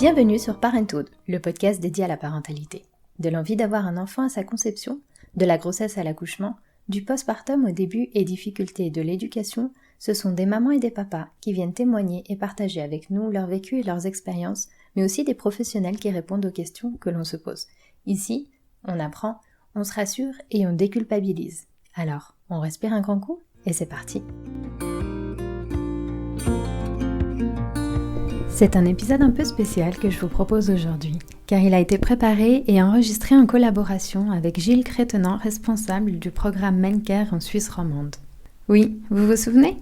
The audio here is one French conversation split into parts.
Bienvenue sur Parenthood, le podcast dédié à la parentalité. De l'envie d'avoir un enfant à sa conception, de la grossesse à l'accouchement, du postpartum au début et difficultés de l'éducation, ce sont des mamans et des papas qui viennent témoigner et partager avec nous leur vécu et leurs expériences, mais aussi des professionnels qui répondent aux questions que l'on se pose. Ici, on apprend, on se rassure et on déculpabilise. Alors, on respire un grand coup et c'est parti. C'est un épisode un peu spécial que je vous propose aujourd'hui, car il a été préparé et enregistré en collaboration avec Gilles Crétenant, responsable du programme Mencare en Suisse romande. Oui, vous vous souvenez ?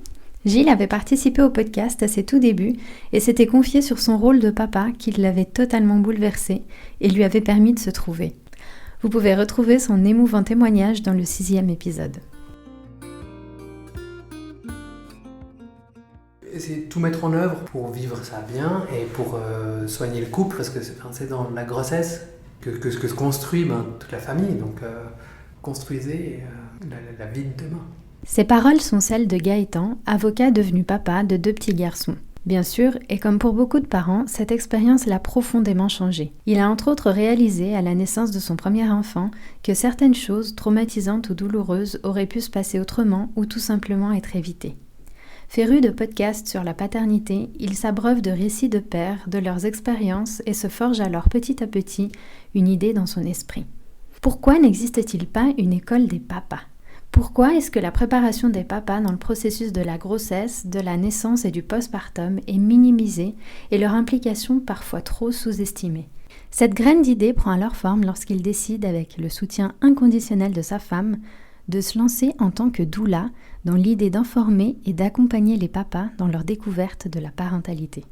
Gilles avait participé au podcast à ses tout débuts et s'était confié sur son rôle de papa qui l'avait totalement bouleversé et lui avait permis de se trouver. Vous pouvez retrouver son émouvant témoignage dans le 6e épisode. C'est tout mettre en œuvre pour vivre ça bien et pour soigner le couple, parce que c'est dans la grossesse que se construit toute la famille. Donc construisez la vie de demain. Ces paroles sont celles de Gaëtan, avocat devenu papa de 2 petits garçons. Bien sûr, et comme pour beaucoup de parents, cette expérience l'a profondément changé. Il a entre autres réalisé, à la naissance de son premier enfant, que certaines choses, traumatisantes ou douloureuses, auraient pu se passer autrement ou tout simplement être évitées. Féru de podcasts sur la paternité, il s'abreuve de récits de pères, de leurs expériences et se forge alors petit à petit une idée dans son esprit. Pourquoi n'existe-t-il pas une école des papas ? Pourquoi est-ce que la préparation des papas dans le processus de la grossesse, de la naissance et du postpartum est minimisée et leur implication parfois trop sous-estimée ? Cette graine d'idée prend alors forme lorsqu'il décide, avec le soutien inconditionnel de sa femme, de se lancer en tant que doula dans l'idée d'informer et d'accompagner les papas dans leur découverte de la parentalité.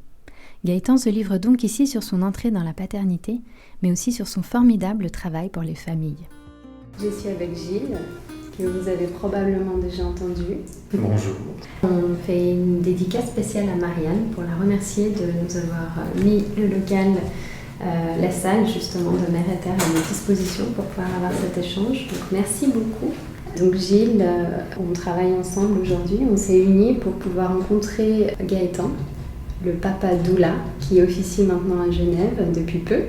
Gaëtan se livre donc ici sur son entrée dans la paternité, mais aussi sur son formidable travail pour les familles. Je suis avec Gilles, que vous avez probablement déjà entendu. Bonjour. On fait une dédicace spéciale à Marianne pour la remercier de nous avoir mis le local, la salle justement de Mère et Terre à notre disposition pour pouvoir avoir cet échange. Donc merci beaucoup. Donc Gilles, on travaille ensemble aujourd'hui, on s'est unis pour pouvoir rencontrer Gaëtan, le papa doula, qui officie maintenant à Genève depuis peu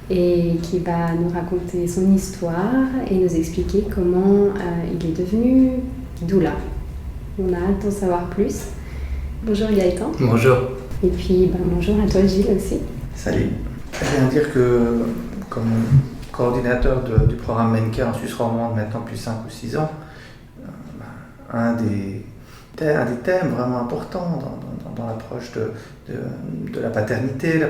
et qui va nous raconter son histoire et nous expliquer comment il est devenu doula. On a hâte d'en savoir plus. Bonjour Gaëtan. Bonjour. Et puis bonjour à toi Gilles aussi. Salut. Je viens de dire que comme coordinateur du programme Mencare en Suisse romande maintenant depuis 5 ou 6 ans, un des thèmes vraiment importants dans l'approche de la paternité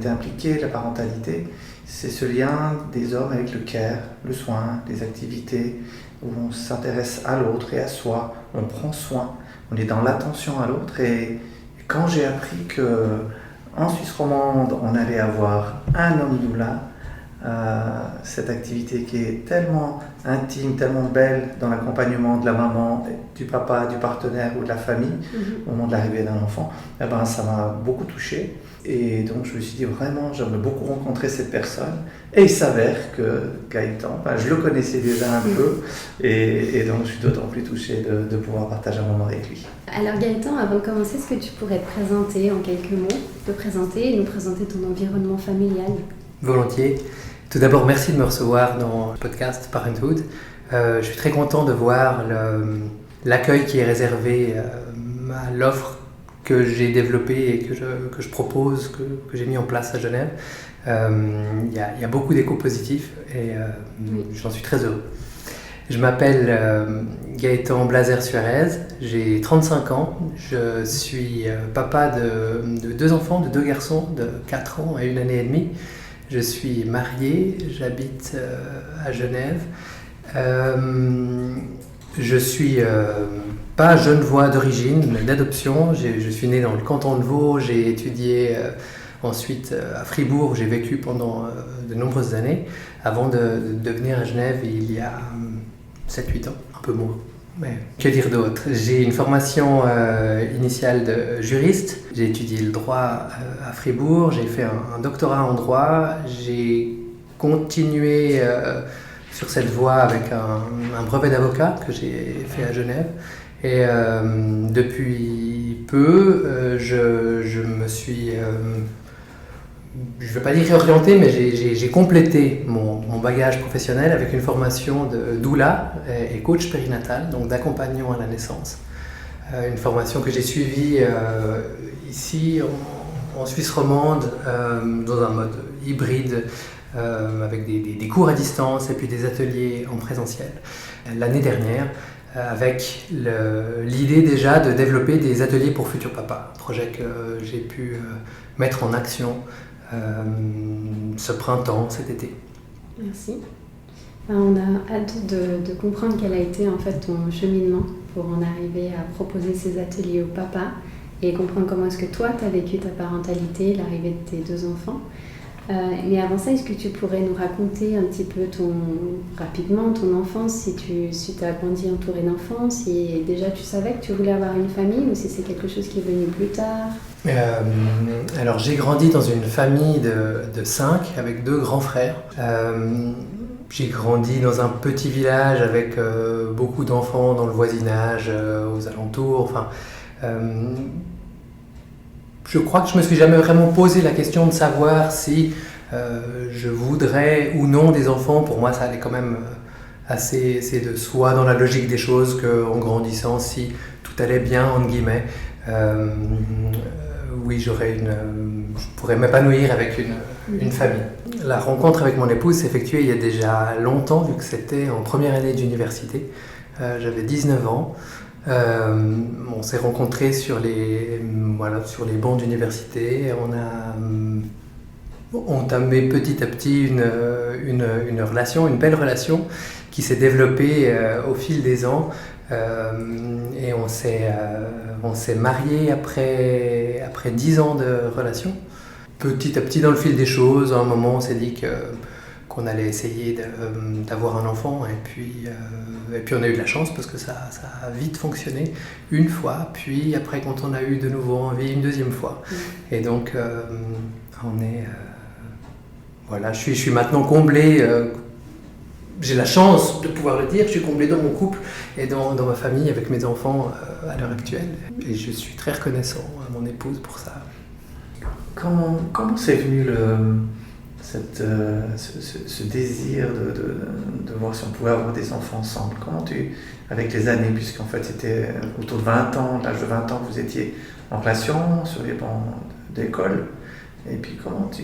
impliquée, la parentalité, c'est ce lien des hommes avec le care, le soin, les activités où on s'intéresse à l'autre et à soi, on prend soin, on est dans l'attention à l'autre. Et quand j'ai appris qu'en Suisse romande, on allait avoir un homme doula, cette activité qui est tellement intime, tellement belle dans l'accompagnement de la maman, du papa, du partenaire ou de la famille au moment de l'arrivée d'un enfant, ça m'a beaucoup touché. Et donc je me suis dit vraiment, j'aimerais beaucoup rencontrer cette personne. Et il s'avère que Gaëtan, je le connaissais déjà un peu, et donc je suis d'autant plus touché de pouvoir partager un moment avec lui. Alors Gaëtan, avant de commencer, est-ce que tu pourrais te présenter en quelques mots, nous présenter ton environnement familial ? Volontiers. Tout d'abord, merci de me recevoir dans le podcast Parenthood. Je suis très content de voir l'accueil qui est réservé à l'offre que j'ai développée et que je propose, que j'ai mis en place à Genève. Il y a beaucoup d'échos positifs et j'en suis très heureux. Je m'appelle Gaëtan Blazer-Suarez, j'ai 35 ans, je suis papa de 2 enfants, de 2 garçons de 4 ans et 1 année et demie. Je suis marié, j'habite à Genève. Je suis pas genevois d'origine, mais d'adoption. Je suis né dans le canton de Vaud, j'ai étudié ensuite à Fribourg, où j'ai vécu pendant de nombreuses années, avant de venir à Genève il y a 7-8 ans, un peu moins. Mais que dire d'autre ? J'ai une formation initiale de juriste, j'ai étudié le droit à Fribourg, j'ai fait un doctorat en droit, j'ai continué sur cette voie avec un brevet d'avocat que j'ai fait à Genève. Et depuis peu, je me suis je ne veux pas dire réorienté, mais j'ai complété mon bagage professionnel avec une formation de doula et coach périnatal, donc d'accompagnant à la naissance. Une formation que j'ai suivie ici en Suisse romande, dans un mode hybride, avec des cours à distance et puis des ateliers en présentiel. L'année dernière, avec l'idée déjà de développer des ateliers pour futurs papas, un projet que j'ai pu mettre en action ce printemps, cet été. Merci. On a hâte de comprendre quel a été en fait ton cheminement pour en arriver à proposer ces ateliers aux papas et comprendre comment est-ce que toi tu as vécu ta parentalité, l'arrivée de tes 2 enfants. Mais avant ça, est-ce que tu pourrais nous raconter un petit peu rapidement ton enfance, si tu as grandi entouré d'enfants, si déjà tu savais que tu voulais avoir une famille ou si c'est quelque chose qui est venu plus tard? Alors j'ai grandi dans une famille de 5 avec 2 grands frères. J'ai grandi dans un petit village avec beaucoup d'enfants dans le voisinage, aux alentours. Enfin, je crois que je me suis jamais vraiment posé la question de savoir si je voudrais ou non des enfants. Pour moi, ça allait quand même assez de soi dans la logique des choses qu'en grandissant, si tout allait bien, entre guillemets, oui, je pourrais m'épanouir avec une famille. La rencontre avec mon épouse s'est effectuée il y a déjà longtemps, vu que c'était en première année d'université. J'avais 19 ans. On s'est rencontrés sur les bancs d'université. On a entamé petit à petit une relation, une belle relation qui s'est développée au fil des ans. Et on s'est mariés après 10 ans de relation. Petit à petit, dans le fil des choses, à un moment, on s'est dit qu'on allait essayer d'avoir un enfant. Et puis on a eu de la chance parce que ça a vite fonctionné une fois. Puis après, quand on a eu de nouveau envie, une deuxième fois. Et donc, voilà, je suis maintenant comblé. J'ai la chance de pouvoir le dire, je suis comblé dans mon couple et dans ma famille avec mes enfants à l'heure actuelle. Et je suis très reconnaissant à mon épouse pour ça. Comment c'est venu ce désir de voir si on pouvait avoir des enfants ensemble? Avec les années, puisqu'en fait c'était autour de 20 ans, l'âge de 20 ans, vous étiez en relation sur les bancs d'école. Et puis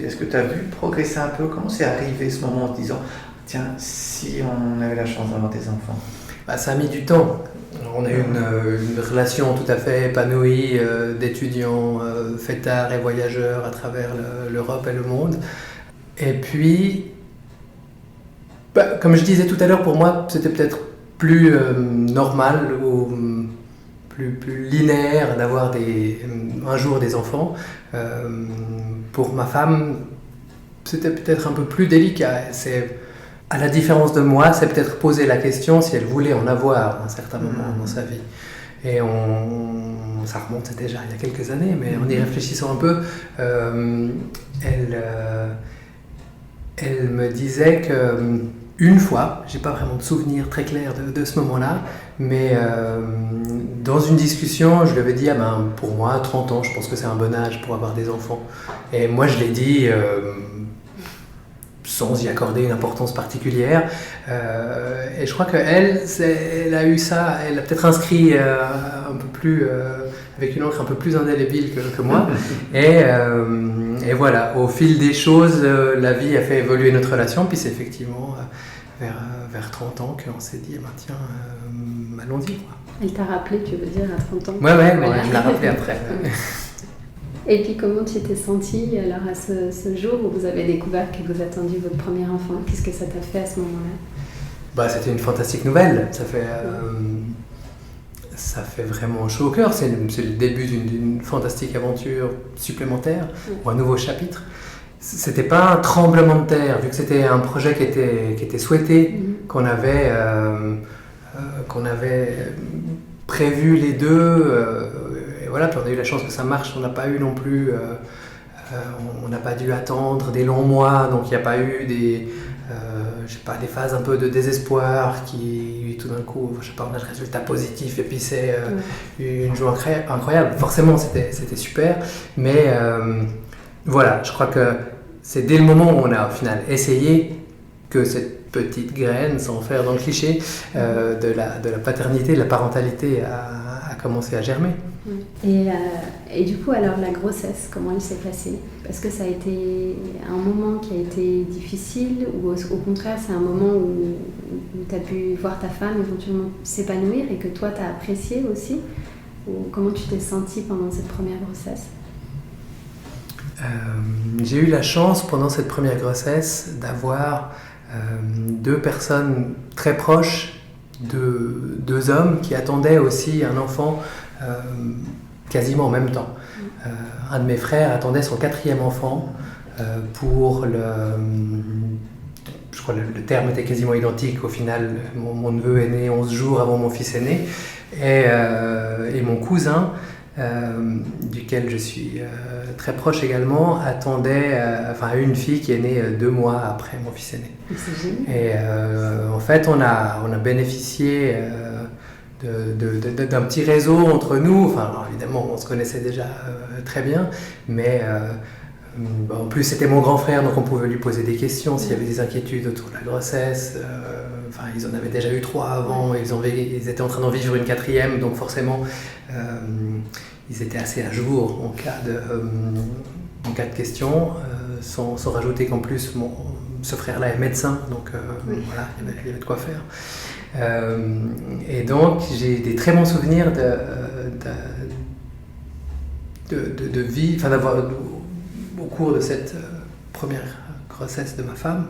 est-ce que tu as vu progresser un peu? Comment c'est arrivé ce moment en te disant tiens, si on avait la chance d'avoir des enfants? Ça a mis du temps. On a eu une relation tout à fait épanouie d'étudiants fêtards et voyageurs à travers l'Europe et le monde. Et puis, comme je disais tout à l'heure, pour moi, c'était peut-être plus normal ou plus linéaire d'avoir un jour des enfants. Pour ma femme, c'était peut-être un peu plus délicat. À la différence de moi, c'est peut-être poser la question si elle voulait en avoir à un certain moment dans sa vie. Et ça remonte déjà il y a quelques années, mais en y réfléchissant un peu, elle me disait qu'une fois, j'ai pas vraiment de souvenir très clair de ce moment-là, mais dans une discussion, je lui avais dit pour moi, 30 ans, je pense que c'est un bon âge pour avoir des enfants. Et moi, je l'ai dit sans y accorder une importance particulière. Et je crois qu'elle, elle a eu ça, elle a peut-être inscrit un peu plus, avec une encre un peu plus indélébile que moi. Et voilà, au fil des choses, la vie a fait évoluer notre relation, puis c'est effectivement vers 30 ans qu'on s'est dit, tiens, allons-y. Elle t'a rappelé, tu veux dire, à 30 ans? Ouais, elle me l'a rappelé après. Et puis comment tu t'es sentie alors à ce jour où vous avez découvert que vous attendiez votre premier enfant? Qu'est-ce que ça t'a fait à ce moment-là? C'était une fantastique nouvelle. Ça fait vraiment chaud au cœur. C'est le début d'une fantastique aventure supplémentaire ou un nouveau chapitre. C'était pas un tremblement de terre, vu que c'était un projet qui était souhaité, qu'on avait prévu les deux. Et voilà, puis on a eu la chance que ça marche. On n'a pas eu non plus, on n'a pas dû attendre des longs mois, donc il n'y a pas eu des phases un peu de désespoir qui tout d'un coup, on a le résultat positif et puis c'est une joie incroyable. Forcément, c'était super, mais voilà, je crois que c'est dès le moment où on a au final essayé que cette petite graine, sans faire dans le cliché, de la paternité, de la parentalité a commencé à germer. Et du coup, alors la grossesse, comment elle s'est passée? Est-ce que ça a été un moment qui a été difficile ou au contraire c'est un moment où tu as pu voir ta femme éventuellement s'épanouir et que toi tu as apprécié aussi? Ou comment tu t'es sentie pendant cette première grossesse? J'ai eu la chance pendant cette première grossesse d'avoir 2 personnes très proches, 2 hommes qui attendaient aussi un enfant quasiment en même temps. Un de mes frères attendait son 4e enfant pour je crois le terme était quasiment identique. Au final, mon neveu est né 11 jours avant mon fils est né. Et mon cousin, duquel je suis très proche également, attendait une fille qui est née 2 mois après mon fils est né. C'est génial. Et en fait, on a bénéficié d'un petit réseau entre nous. Enfin, alors, évidemment, on se connaissait déjà très bien, mais en plus, c'était mon grand frère, donc on pouvait lui poser des questions s'il y avait des inquiétudes autour de la grossesse. Ils en avaient déjà eu 3 avant, ils étaient en train d'en vivre une 4e, donc forcément, ils étaient assez à jour en cas de questions, sans rajouter qu'en plus, ce frère-là est médecin, donc voilà, il y avait de quoi faire. Et donc, j'ai des très bons souvenirs de vie, d'avoir au cours de cette première grossesse de ma femme,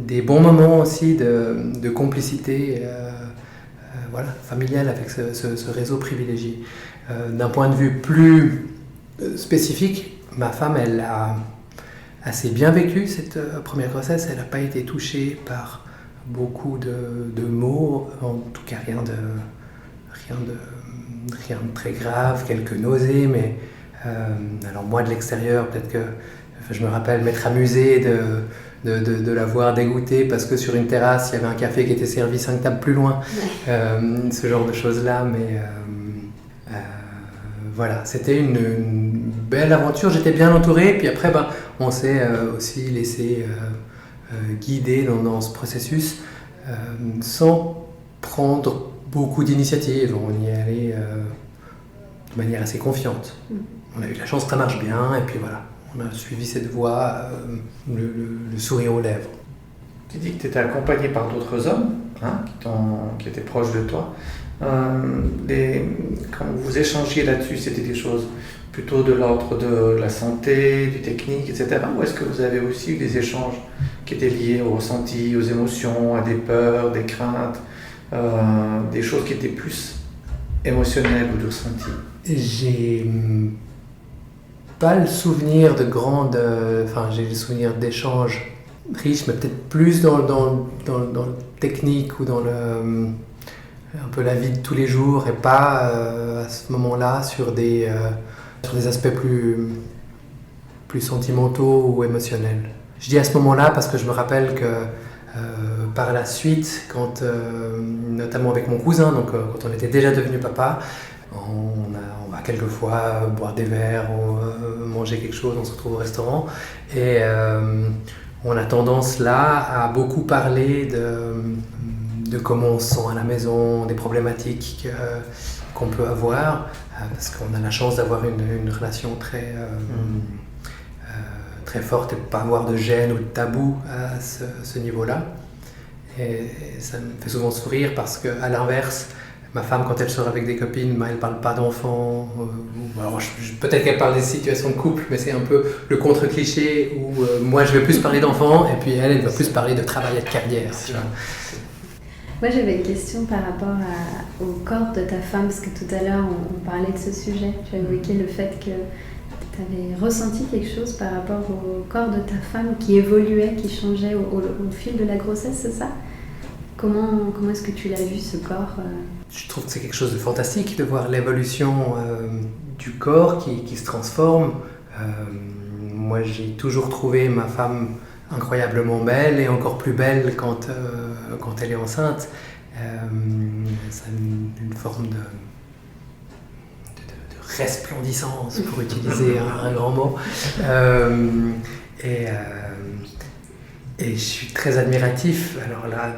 des bons moments aussi de complicité familiale avec ce réseau privilégié. D'un point de vue plus spécifique, ma femme, elle a assez bien vécu cette première grossesse. Elle n'a pas été touchée par beaucoup de maux, en tout cas rien de très grave, quelques nausées, mais alors moi de l'extérieur, peut-être que je me rappelle m'être amusé de la voir dégoûtée parce que sur une terrasse il y avait un café qui était servi 5 tables plus loin, ce genre de choses-là, mais voilà, c'était une belle aventure, j'étais bien entouré, puis après on s'est aussi laissé guider dans ce processus sans prendre beaucoup d'initiatives. On y est allé de manière assez confiante. On a eu la chance que ça marche bien, et puis voilà, on a suivi cette voie, le sourire aux lèvres. Tu dis que tu étais accompagné par d'autres hommes qui étaient proches de toi. Quand vous échangiez là-dessus, c'était des choses plutôt de l'ordre de la santé, du technique, etc. Ou est-ce que vous avez aussi eu des échanges qui étaient liés aux ressentis, aux émotions, à des peurs, des craintes, des choses qui étaient plus émotionnelles ou de ressenti? J'ai pas le souvenir de grandes... j'ai le souvenir d'échanges riches, mais peut-être plus dans le technique ou dans un peu la vie de tous les jours, et pas à ce moment-là sur des aspects plus sentimentaux ou émotionnels. Je dis à ce moment-là parce que je me rappelle que par la suite, notamment avec mon cousin, donc quand on était déjà devenu papa, on va quelquefois boire des verres, manger quelque chose, on se retrouve au restaurant, et on a tendance là à beaucoup parler de comment on se sent à la maison, des problématiques qu'on peut avoir, parce qu'on a la chance d'avoir une relation très forte et de ne pas avoir de gêne ou de tabou à ce niveau-là. Et ça me fait souvent sourire parce qu'à l'inverse, ma femme, quand elle sort avec des copines, elle ne parle pas d'enfants. Alors peut-être qu'elle parle des situations de couple, mais c'est un peu le contre-cliché où moi je vais plus parler d'enfants et puis elle va plus parler de travail et de carrière. Moi j'avais une question par rapport au corps de ta femme, parce que tout à l'heure on parlait de ce sujet. Tu as évoqué le fait que tu avais ressenti quelque chose par rapport au corps de ta femme qui évoluait, qui changeait au fil de la grossesse, c'est ça? Comment est-ce que tu l'as vu, ce corps? Je trouve que c'est quelque chose de fantastique de voir l'évolution du corps qui se transforme. Moi, j'ai toujours trouvé ma femme incroyablement belle et encore plus belle quand elle est enceinte. Ça a une forme de resplendissance, pour utiliser un grand mot. Et je suis très admiratif, alors là,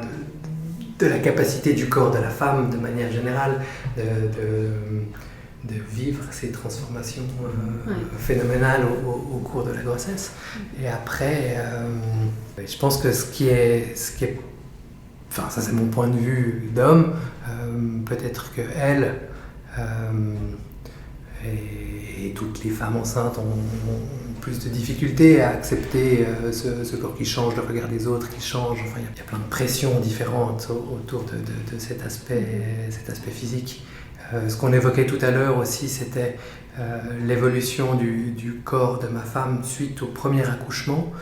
de la capacité du corps de la femme, de manière générale, de vivre ces transformations phénoménales au cours de la grossesse. Et après, je pense que ce qui est enfin ça c'est mon point de vue d'homme, peut-être que elle et toutes les femmes enceintes ont plus de difficultés à accepter ce corps qui change, le regard des autres qui change. Enfin, il y a plein de pressions différentes autour de cet aspect physique. Ce qu'on évoquait tout à l'heure aussi, c'était l'évolution du corps de ma femme suite au premier accouchement,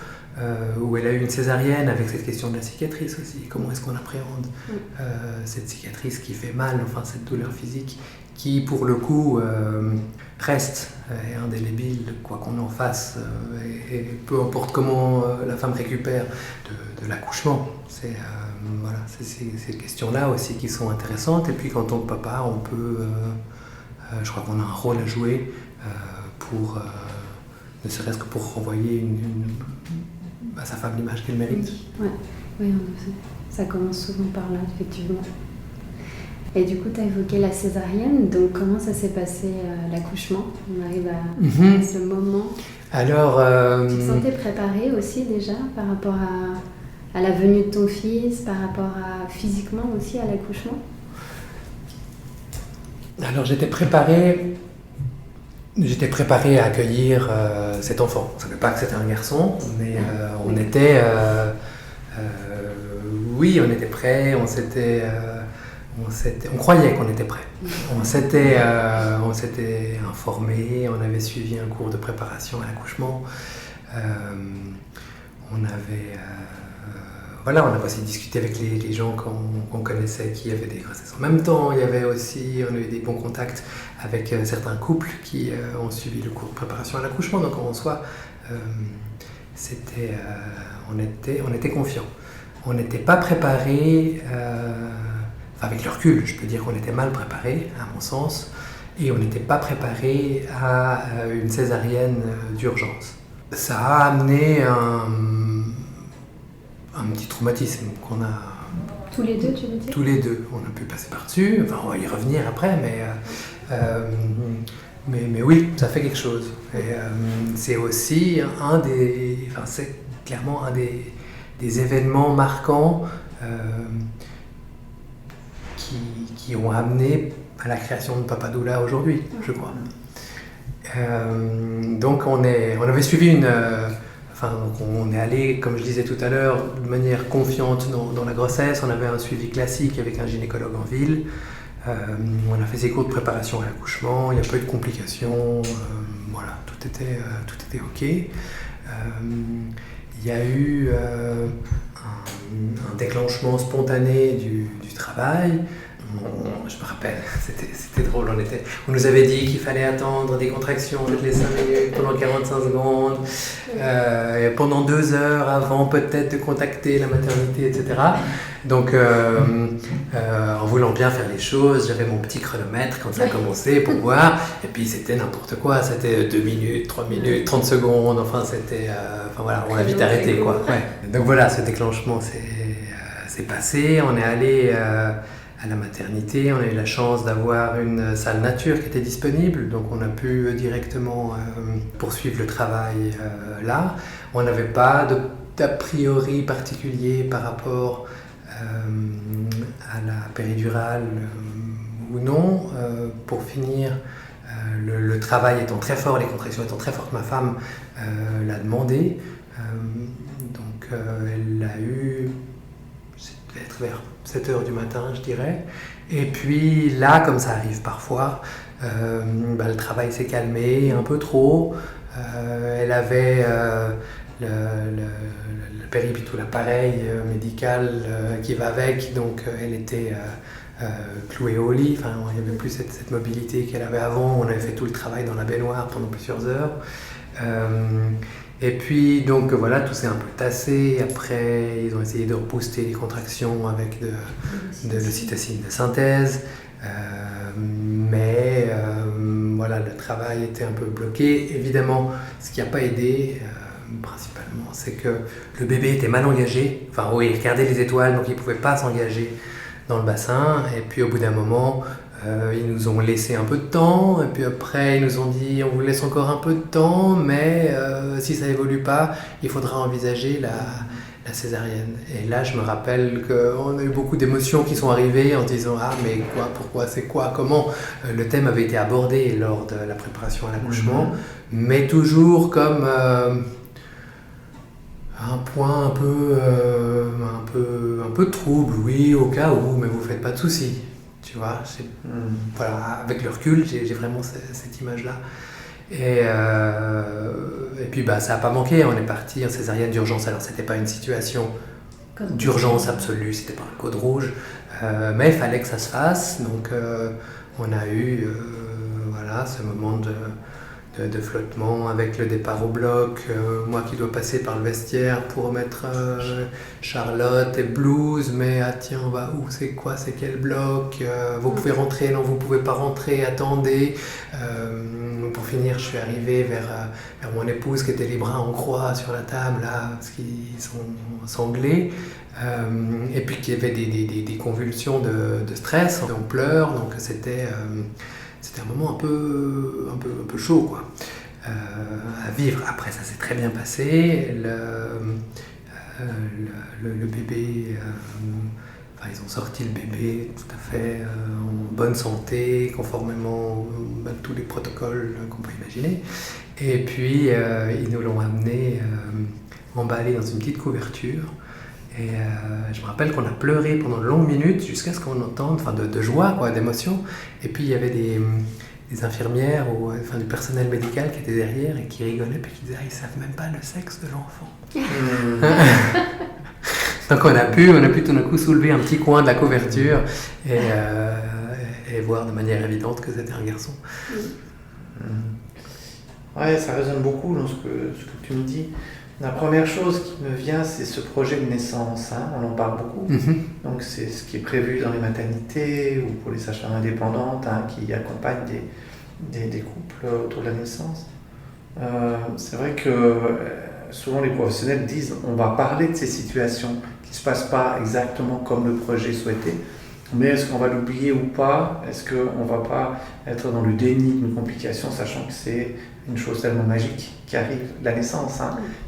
où elle a eu une césarienne, avec cette question de la cicatrice aussi. Comment est-ce qu'on appréhende cette cicatrice qui fait mal, enfin cette douleur physique, qui pour le coup reste indélébile, quoi qu'on en fasse, et peu importe comment la femme récupère de l'accouchement. C'est ces questions-là aussi qui sont intéressantes. Et puis, en tant que papa, on peut, je crois qu'on a un rôle à jouer ne serait-ce que pour renvoyer à sa femme l'image qu'elle mérite. Oui, en effet. Ça commence souvent par là, effectivement. Et du coup, tu as évoqué la césarienne, donc comment ça s'est passé l'accouchement? On arrive à ce moment. Alors, tu te sentais préparée aussi déjà par rapport à la venue de ton fils, par rapport physiquement aussi à l'accouchement? Alors j'étais préparé à accueillir cet enfant. Je ne savais pas que c'était un garçon, mais on était prêts, on croyait qu'on était prêts. On s'était informé, on avait suivi un cours de préparation à l'accouchement. On a aussi discuté avec les gens qu'on connaissait qui avaient des grossesses en même temps. On a eu des bons contacts avec certains couples qui ont suivi le cours de préparation à l'accouchement. Donc en soi, on était confiants. On n'était pas préparés, avec le recul, je peux dire qu'on était mal préparés, à mon sens, et on n'était pas préparés à une césarienne d'urgence. Ça a amené un petit traumatisme qu'on a... Tous les deux, tu veux dire? Tous les deux. On a pu passer par-dessus, enfin on va y revenir après, mais oui, ça fait quelque chose. Et c'est aussi c'est clairement un des événements marquants qui ont amené à la création de Papadoula aujourd'hui, je crois. Donc on avait suivi on est allé, comme je disais tout à l'heure, de manière confiante dans la grossesse. On avait un suivi classique avec un gynécologue en ville. On a fait ses cours de préparation à l'accouchement. Il n'y a pas eu de complications. Tout était OK. Il y a eu un déclenchement spontané du travail. Je me rappelle, c'était drôle, on nous avait dit qu'il fallait attendre des contractions toutes les 5 minutes pendant 45 secondes, pendant 2 heures avant peut-être de contacter la maternité, etc. Donc en voulant bien faire les choses, j'avais mon petit chronomètre quand ça a commencé pour voir, et puis c'était n'importe quoi, c'était 2 minutes, 3 minutes, 30 secondes, on a vite arrêté quoi. Ouais. Donc voilà, ce déclenchement s'est passé, on est allé à la maternité, on a eu la chance d'avoir une salle nature qui était disponible, donc on a pu directement poursuivre le travail là. On n'avait pas d'a priori particulier par rapport à la péridurale ou non. Pour finir, le travail étant très fort, les contractions étant très fortes, ma femme l'a demandé. Donc elle l'a eu, ça devait être vers 7h du matin, je dirais. Et puis là, comme ça arrive parfois, le travail s'est calmé un peu trop. Elle avait le péripit ou l'appareil médical qui va avec, donc elle était clouée au lit. Enfin, il n'y avait plus cette mobilité qu'elle avait avant. On avait fait tout le travail dans la baignoire pendant plusieurs heures. Et puis, donc voilà, tout s'est un peu tassé. Après, ils ont essayé de rebooster les contractions avec de l'ocytocine de synthèse. Le travail était un peu bloqué. Évidemment, ce qui n'a pas aidé, principalement, c'est que le bébé était mal engagé. Enfin, oui, il regardait les étoiles, donc il ne pouvait pas s'engager dans le bassin. Et puis, au bout d'un moment, ils nous ont laissé un peu de temps. Et puis après, ils nous ont dit, on vous laisse encore un peu de temps, mais si ça évolue pas, il faudra envisager la césarienne. Et là, je me rappelle qu'on a eu beaucoup d'émotions qui sont arrivées en disant « Ah, mais quoi, pourquoi, c'est quoi, comment ?» Le thème avait été abordé lors de la préparation à l'accouchement, mais toujours comme un point un peu trouble, oui, au cas où, mais vous faites pas de soucis. Tu vois, voilà, avec le recul, j'ai vraiment cette image-là. Et puis ça n'a pas manqué, on est parti en césarienne d'urgence. Alors c'était pas une situation d'urgence absolue, c'était pas un code rouge, mais il fallait que ça se fasse. Donc on a eu ce moment de flottement avec le départ au bloc, moi qui dois passer par le vestiaire pour mettre Charlotte et Blues, mais tiens, on va où, c'est quoi, c'est quel bloc, vous pouvez rentrer, non vous pouvez pas rentrer, attendez. Pour finir, je suis arrivé vers mon épouse qui était les bras en croix sur la table là, parce qu'ils sont sanglés, et puis qu'il y avait des convulsions de stress, on pleure, donc c'était un moment un peu chaud, quoi, à vivre. Après, ça s'est très bien passé. Le bébé, ils ont sorti le bébé tout à fait en bonne santé, conformément à tous les protocoles qu'on peut imaginer. Et puis, ils nous l'ont amené emballé dans une petite couverture. Et je me rappelle qu'on a pleuré pendant de longues minutes jusqu'à ce qu'on entende, de joie, quoi, d'émotion. Et puis il y avait des infirmières ou du personnel médical qui était derrière et qui rigolaient et qui disaient ils savent même pas le sexe de l'enfant. Donc on a pu tout d'un coup soulever un petit coin de la couverture et voir de manière évidente que c'était un garçon. Ouais, ça résonne beaucoup dans ce que tu me dis. La première chose qui me vient, c'est ce projet de naissance, on en parle beaucoup. Donc c'est ce qui est prévu dans les maternités ou pour les sages-femmes indépendantes qui accompagnent des couples autour de la naissance. C'est vrai que souvent les professionnels disent on va parler de ces situations qui ne se passent pas exactement comme le projet souhaitait, mais est-ce qu'on va l'oublier ou pas? Est-ce qu'on ne va pas être dans le déni d'une complication, sachant que c'est une chose tellement magique qui arrive, la naissance,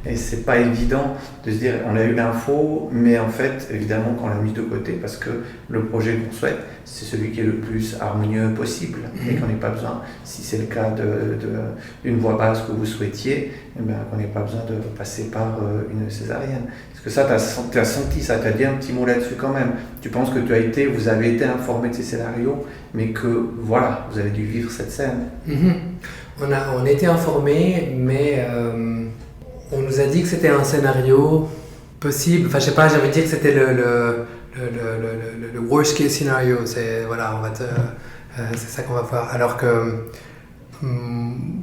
et c'est pas évident de se dire on a eu l'info, mais en fait évidemment qu'on l'a mis de côté parce que le projet qu'on souhaite c'est celui qui est le plus harmonieux possible et qu'on n'ait pas besoin, si c'est le cas d'une voie basse que vous souhaitiez, qu'on n'ait pas besoin de passer par une césarienne. Est-ce que ça tu as senti ça, tu as dit un petit mot là-dessus quand même, tu penses que vous avez été informé de ces scénarios, mais que voilà, vous avez dû vivre cette scène. On a été informés, mais on nous a dit que c'était un scénario possible. Enfin, je sais pas, j'avais dit que c'était le worst case scenario. C'est ça qu'on va voir. Alors que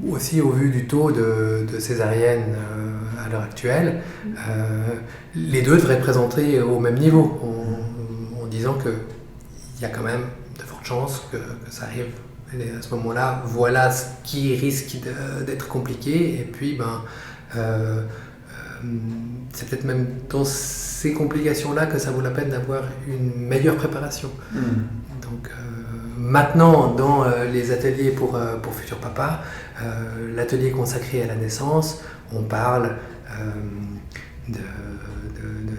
aussi au vu du taux de césarienne à l'heure actuelle, les deux devraient être présentés au même niveau, en disant qu'il y a quand même de fortes chances que ça arrive. Et à ce moment-là, voilà ce qui risque d'être compliqué. Et puis, c'est peut-être même dans ces complications-là que ça vaut la peine d'avoir une meilleure préparation. Donc, maintenant, dans les ateliers pour futurs papas, l'atelier consacré à la naissance, on parle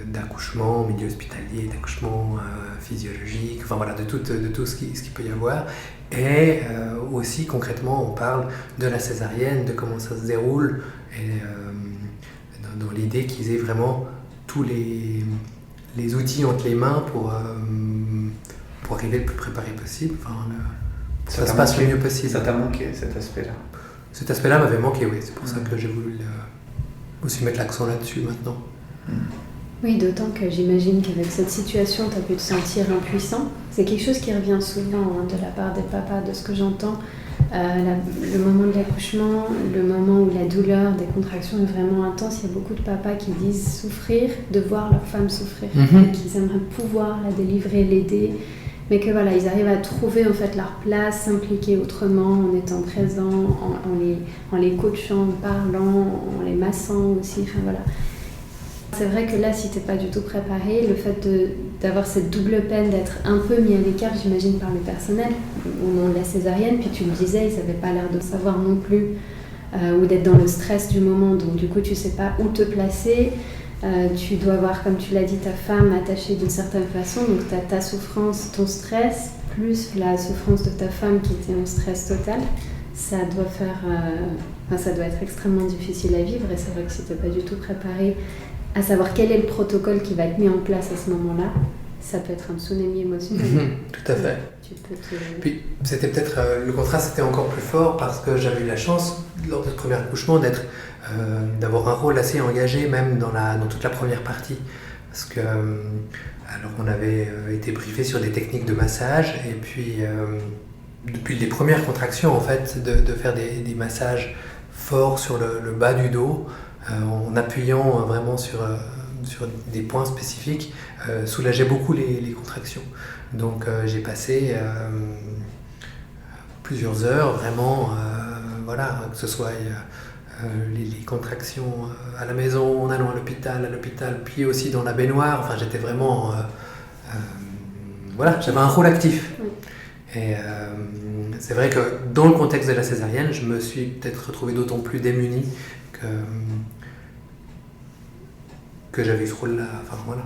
d'accouchement, milieu hospitalier, d'accouchement physiologique, de tout ce qu'il peut y avoir. Et aussi concrètement on parle de la césarienne, de comment ça se déroule, et dans l'idée qu'ils aient vraiment tous les outils entre les mains pour arriver le plus préparé possible, ça se passe le mieux possible. Ça t'a manqué cet aspect-là? Cet aspect-là m'avait manqué, oui, c'est pour ça que j'ai voulu aussi mettre l'accent là-dessus maintenant. Oui, d'autant que j'imagine qu'avec cette situation, tu as pu te sentir impuissant. C'est quelque chose qui revient souvent de la part des papas, de ce que j'entends. Le moment de l'accouchement, le moment où la douleur des contractions est vraiment intense, il y a beaucoup de papas qui disent souffrir, de voir leur femme souffrir, qu'ils aimeraient pouvoir la délivrer, l'aider. mais que voilà, ils arrivent à trouver en fait leur place, s'impliquer autrement, en étant présents, en les coachant, en parlant, en les massant aussi, enfin voilà. C'est vrai que là, si t'es pas du tout préparé, le fait d'avoir cette double peine, d'être un peu mis à l'écart, j'imagine, par le personnel, au moment de la césarienne, puis tu le disais, ils n'avaient pas l'air de savoir non plus, ou d'être dans le stress du moment, donc du coup, tu sais pas où te placer. Tu dois avoir, comme tu l'as dit, ta femme attachée d'une certaine façon, donc tu as ta souffrance, ton stress, plus la souffrance de ta femme qui était en stress total. Ça doit ça doit être extrêmement difficile à vivre, et c'est vrai que si tu n'es pas du tout préparé à savoir quel est le protocole qui va être mis en place à ce moment-là, ça peut être un tsunami émotionnel. Tout à fait. Puis c'était peut-être le contraste était encore plus fort parce que j'avais eu la chance lors de ce premier accouchement d'avoir un rôle assez engagé même dans toute la première partie, parce que alors on avait été briefé sur des techniques de massage, et puis depuis les premières contractions en fait de faire des massages forts sur le bas du dos, en appuyant vraiment sur des points spécifiques, soulageait beaucoup les contractions. Donc j'ai passé plusieurs heures vraiment, voilà, que ce soit les contractions à la maison, en allant à l'hôpital, puis aussi dans la baignoire. Enfin, j'étais vraiment, voilà, j'avais un rôle actif. Oui. Et c'est vrai que dans le contexte de la césarienne, je me suis peut-être retrouvé d'autant plus démuni que j'avais eu ce rôle-là. Enfin voilà,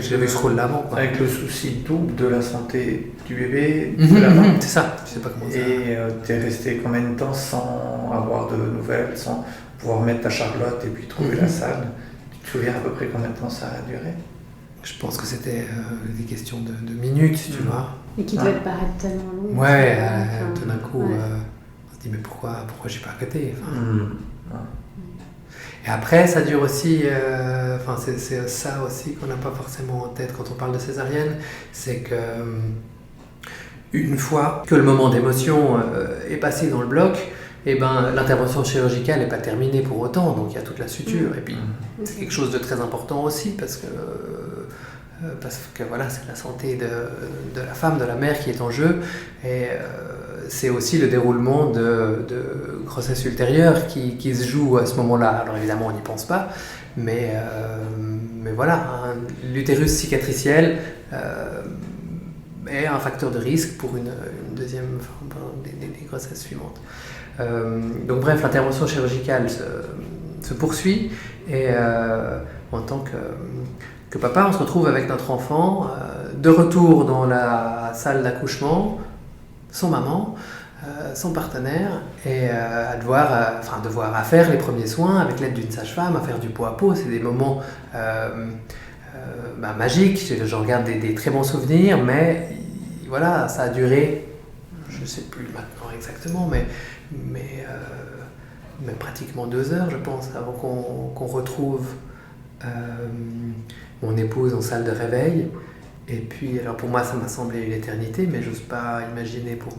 j'avais eu ce rôle-là avant. Quoi. Avec le souci double de la santé du bébé, de la maman. C'est ça, tu sais pas comment ça. Et t'es resté combien de temps sans avoir de nouvelles, sans pouvoir mettre ta Charlotte et puis trouver la salle? Tu te souviens à peu près combien de temps ça a duré? Je pense que c'était des questions de minutes, tu vois. Et qui devait paraître tellement long. Ouais, tout d'un coup, on se dit mais pourquoi j'ai pas arrêté enfin, Et après, ça dure aussi, c'est ça aussi qu'on n'a pas forcément en tête quand on parle de césarienne, c'est que une fois que le moment d'émotion est passé dans le bloc, eh ben, l'intervention chirurgicale n'est pas terminée pour autant, donc il y a toute la suture. Et puis c'est quelque chose de très important aussi parce que voilà, c'est la santé de la femme, de la mère qui est en jeu, et c'est aussi le déroulement de grossesse ultérieure qui se joue à ce moment-là. Alors évidemment, on n'y pense pas, mais voilà, l'utérus cicatriciel est un facteur de risque pour une deuxième, des grossesses suivantes. Donc bref, l'intervention chirurgicale se poursuit, et en tant que papa, on se retrouve avec notre enfant de retour dans la salle d'accouchement, son maman, son partenaire, et à devoir faire les premiers soins avec l'aide d'une sage-femme, à faire du pot à pot. C'est des moments magiques, j'en garde des très bons souvenirs, mais voilà, ça a duré, je ne sais plus maintenant exactement, mais pratiquement 2 heures, je pense, avant qu'on retrouve mon épouse en salle de réveil. Et puis, alors pour moi, ça m'a semblé une éternité, mais j'ose pas imaginer pour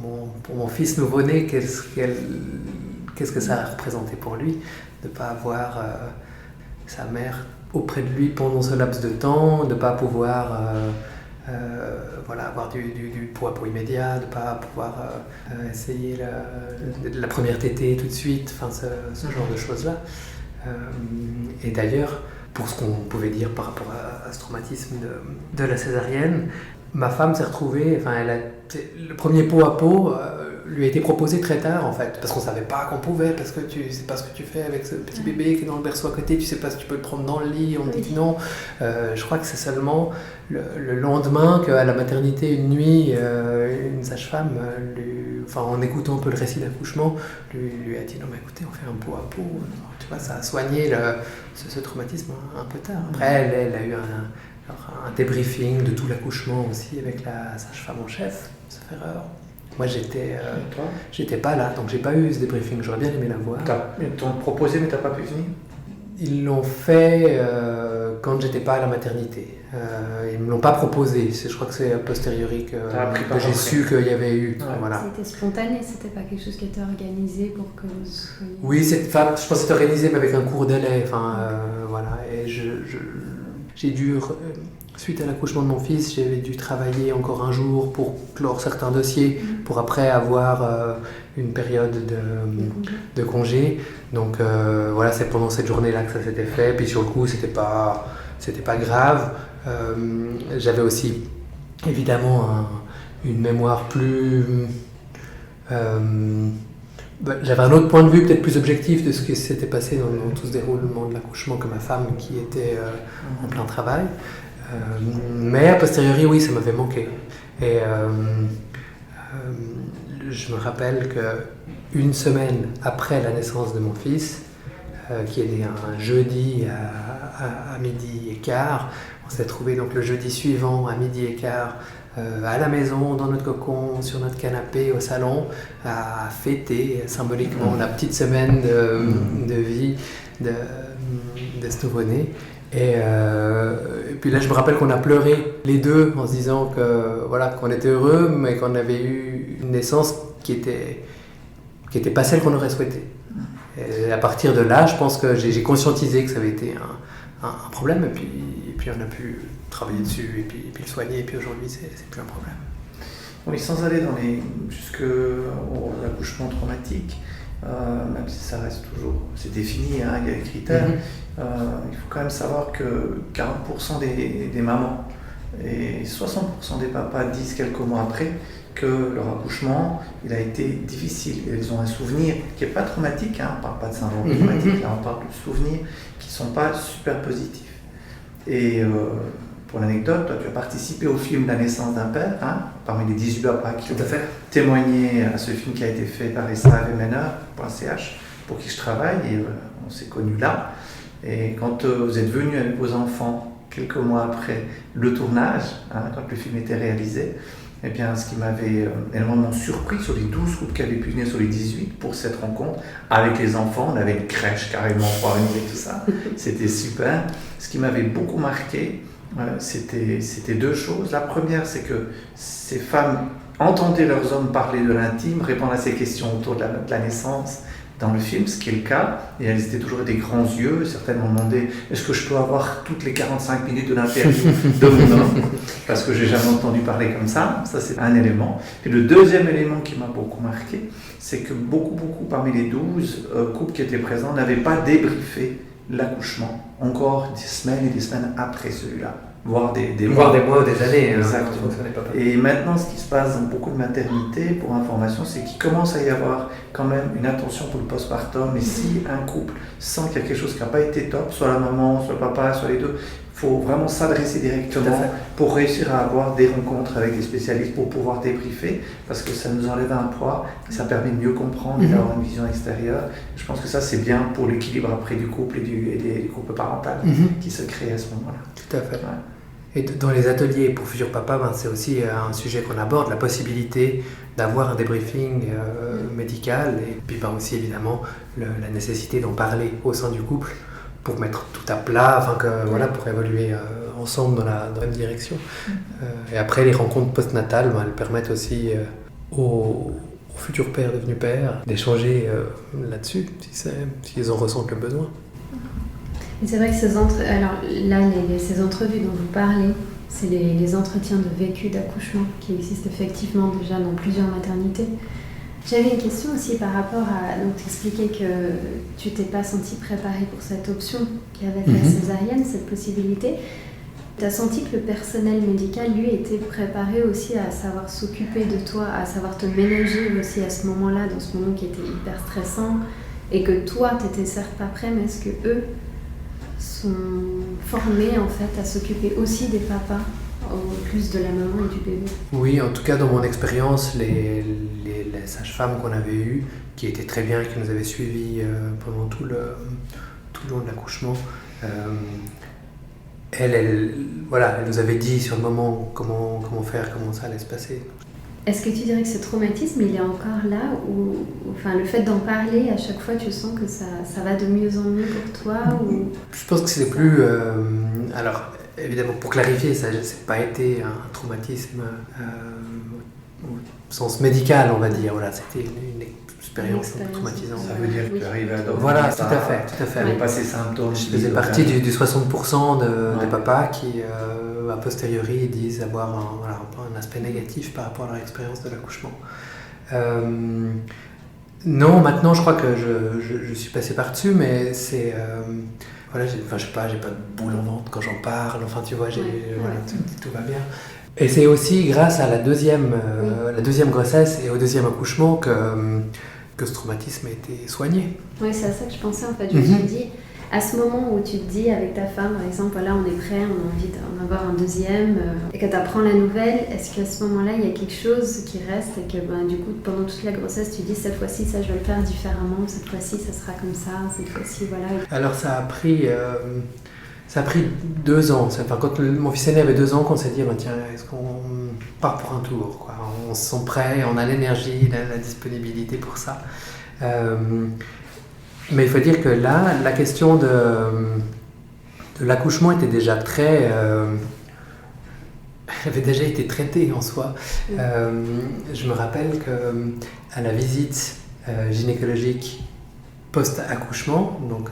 mon fils nouveau-né qu'est-ce que ça a représenté pour lui de ne pas avoir sa mère auprès de lui pendant ce laps de temps, de ne pas pouvoir avoir du pot à pot immédiat, de ne pas pouvoir essayer la première tétée tout de suite, enfin ce genre de choses-là. Et d'ailleurs, pour ce qu'on pouvait dire par rapport à ce traumatisme de la césarienne, ma femme s'est retrouvée, le premier pot à pot lui a été proposé très tard en fait, parce qu'on ne savait pas qu'on pouvait, parce que tu sais pas ce que tu fais avec ce petit bébé qui est dans le berceau à côté, tu sais pas si tu peux le prendre dans le lit, on te dit que non. Je crois que c'est seulement le lendemain qu'à la maternité, une nuit, une sage-femme, en écoutant un peu le récit d'accouchement, lui a dit non mais écoutez, on fait un pot à pot. Tu vois, ça a soigné ce traumatisme un peu tard. Après, elle a eu un débriefing de tout l'accouchement aussi avec la sage-femme en chef, sauf erreur. Moi, j'étais pas là, donc j'ai pas eu ce débriefing. J'aurais bien aimé la voir. Ils t'ont proposé, mais t'as pas pu venir? Ils l'ont fait quand j'étais pas à la maternité. Ils me l'ont pas proposé. Je crois que c'est a posteriori que j'ai su qu'il y avait eu. Ouais. Voilà. C'était spontané, c'était pas quelque chose qui était organisé pour que vous soyez... Oui, je pense que c'était organisé, mais avec un court délai. Voilà. Et j'ai dû suite à l'accouchement de mon fils, j'avais dû travailler encore un jour pour clore certains dossiers, pour après avoir une période de congé. Donc voilà, c'est pendant cette journée-là que ça s'était fait. Puis sur le coup, c'était pas grave. J'avais aussi évidemment une mémoire plus... j'avais un autre point de vue peut-être plus objectif de ce qui s'était passé dans tout ce déroulement de l'accouchement que ma femme qui était en plein travail. Mais a posteriori, oui, ça m'avait manqué. Et je me rappelle qu'une semaine après la naissance de mon fils, qui est né un jeudi à midi et quart, on s'est trouvé donc le jeudi suivant à midi et quart à la maison, dans notre cocon, sur notre canapé, au salon, à fêter symboliquement la petite semaine de vie de ce nouveau-né. Et puis là, je me rappelle qu'on a pleuré les deux en se disant qu'on était heureux, mais qu'on avait eu une naissance qui était pas celle qu'on aurait souhaité. Et à partir de là, je pense que j'ai conscientisé que ça avait été un problème, et puis on a pu travailler dessus, et puis le soigner, et puis aujourd'hui, c'est plus un problème. Oui, sans aller jusqu'à l'accouchement traumatique, même si ça reste toujours, c'est défini, il y a des critères, il faut quand même savoir que 40% des mamans et 60% des papas disent quelques mois après que leur accouchement, il a été difficile. Et ils ont un souvenir qui n'est pas traumatique, on ne parle pas de syndrome traumatique, là on parle de souvenirs qui ne sont pas super positifs. Et pour l'anecdote, toi tu as participé au film La naissance d'un père, parmi les 18 papas qui ont témoigné à ce film qui a été fait par SAVMNR.ch, pour qui je travaille, et on s'est connus là. Et quand vous êtes venus avec vos enfants, quelques mois après le tournage, quand le film était réalisé, eh bien, ce qui m'avait énormément surpris sur les 12 couples qui avaient pu venir sur les 18 pour cette rencontre, avec les enfants, on avait une crèche carrément pour organiser tout ça, c'était super. Ce qui m'avait beaucoup marqué, c'était deux choses. La première, c'est que ces femmes entendaient leurs hommes parler de l'intime, répondre à ces questions autour de la naissance, dans le film, ce qui est le cas, et elles étaient toujours des grands yeux. Certaines m'ont demandé est-ce que je peux avoir toutes les 45 minutes de l'interview de mon homme, parce que j'ai jamais entendu parler comme ça. Ça, c'est un élément. Et le deuxième élément qui m'a beaucoup marqué, c'est que beaucoup parmi les 12 couples qui étaient présents n'avaient pas débriefé l'accouchement encore des semaines et des semaines après celui-là, voire des mois ou des années. Exactement. Et maintenant, ce qui se passe dans beaucoup de maternités, pour information, c'est qu'il commence à y avoir quand même une attention pour le postpartum. Et si un couple sent qu'il y a quelque chose qui n'a pas été top, soit la maman, soit le papa, soit les deux, il faut vraiment s'adresser directement pour réussir à avoir des rencontres avec des spécialistes pour pouvoir débriefer, parce que ça nous enlève un poids, ça permet de mieux comprendre et d'avoir une vision extérieure. Je pense que ça, c'est bien pour l'équilibre après du couple et des couples parentaux qui se créent à ce moment-là. Tout à fait. Ouais. Et dans les ateliers pour futurs papas, c'est aussi un sujet qu'on aborde, la possibilité d'avoir un débriefing médical, et puis aussi évidemment la nécessité d'en parler au sein du couple pour mettre tout à plat, pour évoluer ensemble dans la même direction. Et après, les rencontres postnatales, elles permettent aussi aux futurs pères devenus pères d'échanger là-dessus, s'ils en ressentent le besoin. Et c'est vrai que ces entrevues dont vous parlez, c'est les entretiens de vécu d'accouchement qui existent effectivement déjà dans plusieurs maternités. J'avais une question aussi par rapport à... Donc, tu expliquais que tu t'es pas senti préparée pour cette option qu'avec la césarienne, cette possibilité. Tu as senti que le personnel médical, lui, était préparé aussi à savoir s'occuper de toi, à savoir te ménager aussi à ce moment-là, dans ce moment qui était hyper stressant, et que toi, tu n'étais certes pas prêt, mais est-ce que eux sont formés en fait à s'occuper aussi des papas, au plus de la maman et du bébé? Oui, en tout cas dans mon expérience, les sages-femmes qu'on avait eues, qui étaient très bien, qui nous avaient suivis pendant tout le long de l'accouchement, elles nous avaient dit sur le moment comment faire, comment ça allait se passer. Est-ce que tu dirais que ce traumatisme, il est encore là, ou le fait d'en parler, à chaque fois tu sens que ça va de mieux en mieux pour toi ou... Je pense que c'est plus... alors, évidemment, pour clarifier, ça n'a pas été un traumatisme au sens médical, on va dire. Voilà, c'était une expérience traumatisante. Ça veut dire que tu arrives à dormir. Voilà, tout à fait. Ne pas ces symptômes. Je faisais partie du 60% des papas a posteriori disent avoir un aspect négatif par rapport à leur expérience de l'accouchement. Non, maintenant je crois que je suis passé par-dessus, mais c'est... je sais pas, j'ai pas de boule au ventre quand j'en parle, enfin tu vois, tout va bien. Et c'est aussi grâce à la deuxième grossesse et au deuxième accouchement que ce traumatisme a été soigné. Oui, c'est à ça que je pensais en fait. Je me suis dit, à ce moment où tu te dis avec ta femme, par exemple, voilà, on est prêt, on a envie d'en avoir un deuxième, et que tu apprends la nouvelle, est-ce qu'à ce moment-là, il y a quelque chose qui reste et que du coup, pendant toute la grossesse, tu dis cette fois-ci, ça, je vais le faire différemment, cette fois-ci, ça sera comme ça, cette fois-ci, voilà. Alors, ça a pris 2 ans. Quand mon fils aîné avait 2 ans, qu'on s'est dit, tiens, est-ce qu'on part pour un tour, quoi. On se sent prêt, on a l'énergie, la disponibilité pour ça. Mais il faut dire que là, la question de l'accouchement était déjà avait déjà été traitée en soi. Je me rappelle qu'à la visite gynécologique post-accouchement, donc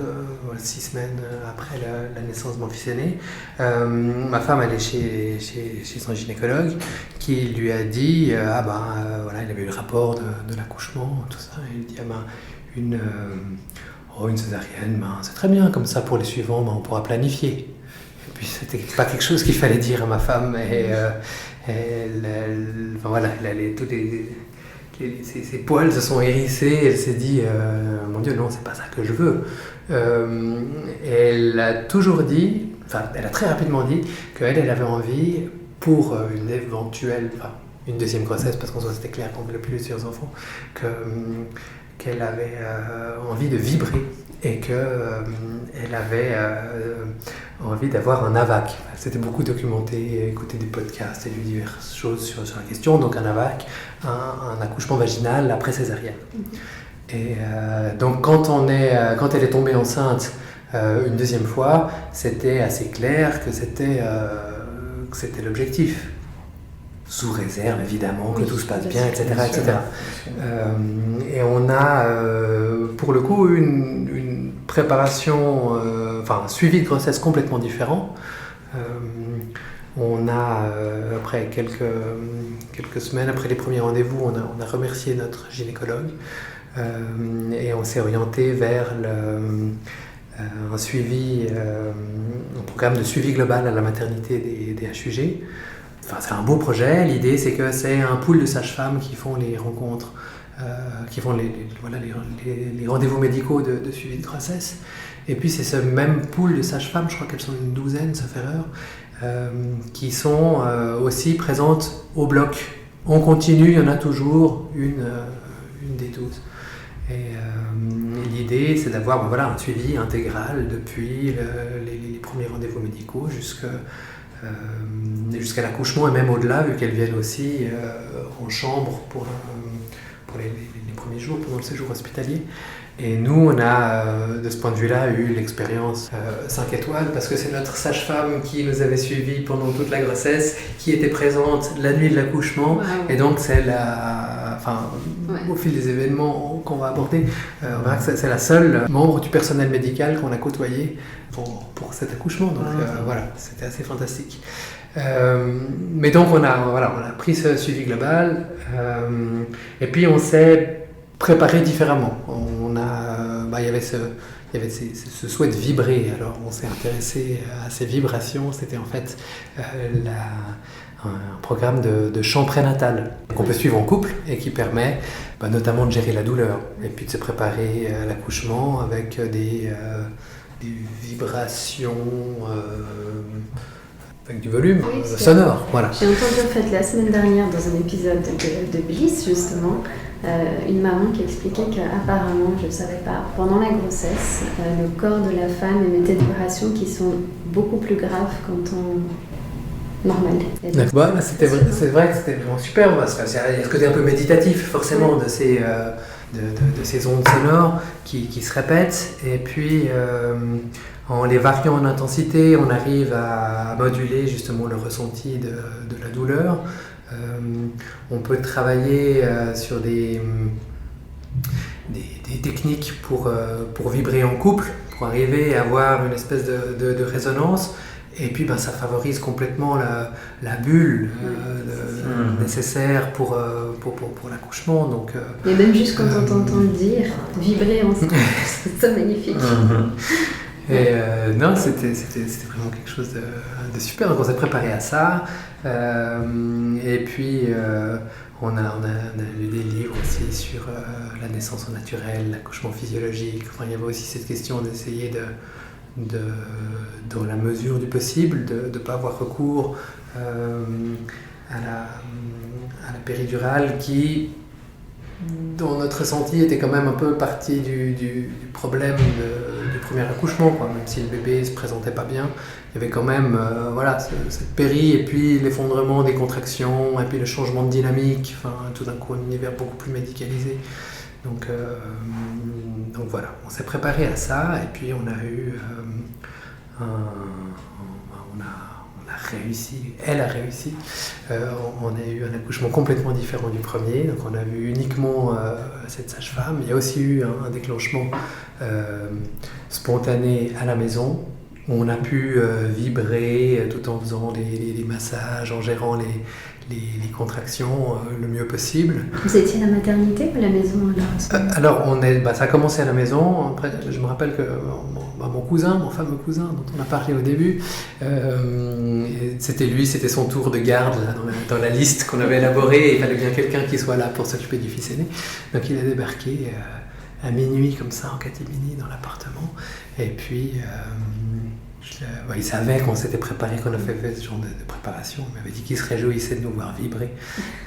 6 semaines après la naissance de mon fils aîné, ma femme allait chez son gynécologue qui lui a dit il avait eu le rapport de l'accouchement, tout ça, et il dit une césarienne, c'est très bien, comme ça pour les suivants, on pourra planifier. Et puis c'était pas quelque chose qu'il fallait dire à ma femme, ses poils se sont hérissés, elle s'est dit mon Dieu, non, c'est pas ça que je veux. Elle a toujours dit, elle a très rapidement dit qu'elle avait envie pour une éventuelle, une deuxième grossesse, parce qu'en soi c'était clair qu'on voulait plusieurs enfants, qu'elle avait envie de vibrer et qu'elle avait envie d'avoir un AVAC. C'était beaucoup documenté, écouter des podcasts et lu diverses choses sur la question. Donc un AVAC, un accouchement vaginal après césarienne. Et donc quand elle est tombée enceinte une deuxième fois, c'était assez clair que c'était l'objectif. Sous réserve, évidemment, que tout se passe bien, etc. Et on a, pour le coup, une préparation, un suivi de grossesse complètement différent. On a, après quelques semaines, après les premiers rendez-vous, on a remercié notre gynécologue et on s'est orienté vers un programme de suivi global à la maternité des HUG. C'est un beau projet. L'idée, c'est que c'est un pool de sages-femmes qui font les rencontres, qui font les rendez-vous médicaux de suivi de grossesse. Et puis, c'est ce même pool de sages-femmes, je crois qu'elles sont une douzaine, sauf erreur, qui sont aussi présentes au bloc. On continue, il y en a toujours une des 12. Et l'idée, c'est d'avoir un suivi intégral depuis les premiers rendez-vous médicaux jusqu'à l'accouchement et même au-delà, vu qu'elles viennent aussi en chambre pour les premiers jours, pendant le séjour hospitalier. Et nous, on a, de ce point de vue-là, eu l'expérience 5 étoiles, parce que c'est notre sage-femme qui nous avait suivis pendant toute la grossesse, qui était présente la nuit de l'accouchement. Wow. Et donc, c'est au fil des événements qu'on va aborder, on verra que c'est la seule membre du personnel médical qu'on a côtoyé pour cet accouchement. Donc c'était assez fantastique. Mais donc on a pris ce suivi global et puis on s'est préparé différemment. Il y avait ce souhait de vibrer, alors on s'est intéressé à ces vibrations. C'était en fait un programme de chant prénatal qu'on peut suivre en couple et qui permet notamment de gérer la douleur et puis de se préparer à l'accouchement avec des vibrations avec du volume sonore. Voilà. J'ai entendu en fait la semaine dernière dans un épisode de Bliss justement une maman qui expliquait qu'apparemment, je ne savais pas, pendant la grossesse, le corps de la femme émettait des vibrations qui sont beaucoup plus graves qu'en temps normal. C'est vrai que c'était vraiment super parce qu'il y a ce côté un peu méditatif forcément de ces ondes sonores qui se répètent et puis en les variant en intensité, on arrive à moduler justement le ressenti de la douleur. On peut travailler sur des techniques pour vibrer en couple, pour arriver à avoir une espèce de résonance Et puis ça favorise complètement la bulle nécessaire pour l'accouchement. Donc, et même juste quand on t'entend le dire, vibrer ensemble, c'est ça magnifique. Et non, c'était vraiment quelque chose de super. Donc on s'est préparé à ça. Et puis on a lu des livres aussi sur la naissance au naturel, l'accouchement physiologique. Enfin, il y avait aussi cette question d'essayer dans la mesure du possible, de ne pas avoir recours à la péridurale qui, dans notre ressenti, était quand même un peu partie du problème du premier accouchement, quoi. Même si le bébé ne se présentait pas bien, il y avait quand même cette péri, et puis l'effondrement des contractions, et puis le changement de dynamique, enfin, tout d'un coup un univers beaucoup plus médicalisé. Donc voilà, on s'est préparé à ça, et puis on a eu on a réussi, elle a réussi. On a eu un accouchement complètement différent du premier, donc on a vu uniquement cette sage-femme. Il y a aussi eu un déclenchement spontané à la maison, où on a pu vibrer tout en faisant les massages, en gérant les contractions le mieux possible. Vous étiez à la maternité ou à la maison alors? Alors, ça a commencé à la maison. Après, je me rappelle que mon fameux cousin, dont on a parlé au début, c'était son tour de garde là, dans la liste qu'on avait élaborée. Il fallait bien quelqu'un qui soit là pour s'occuper du fils aîné. Donc, il a débarqué à minuit, comme ça, en catimini, dans l'appartement. Et puis, il savait qu'on s'était préparé, qu'on a fait ce genre de préparation. Il m'avait dit qu'il se réjouissait de nous voir vibrer.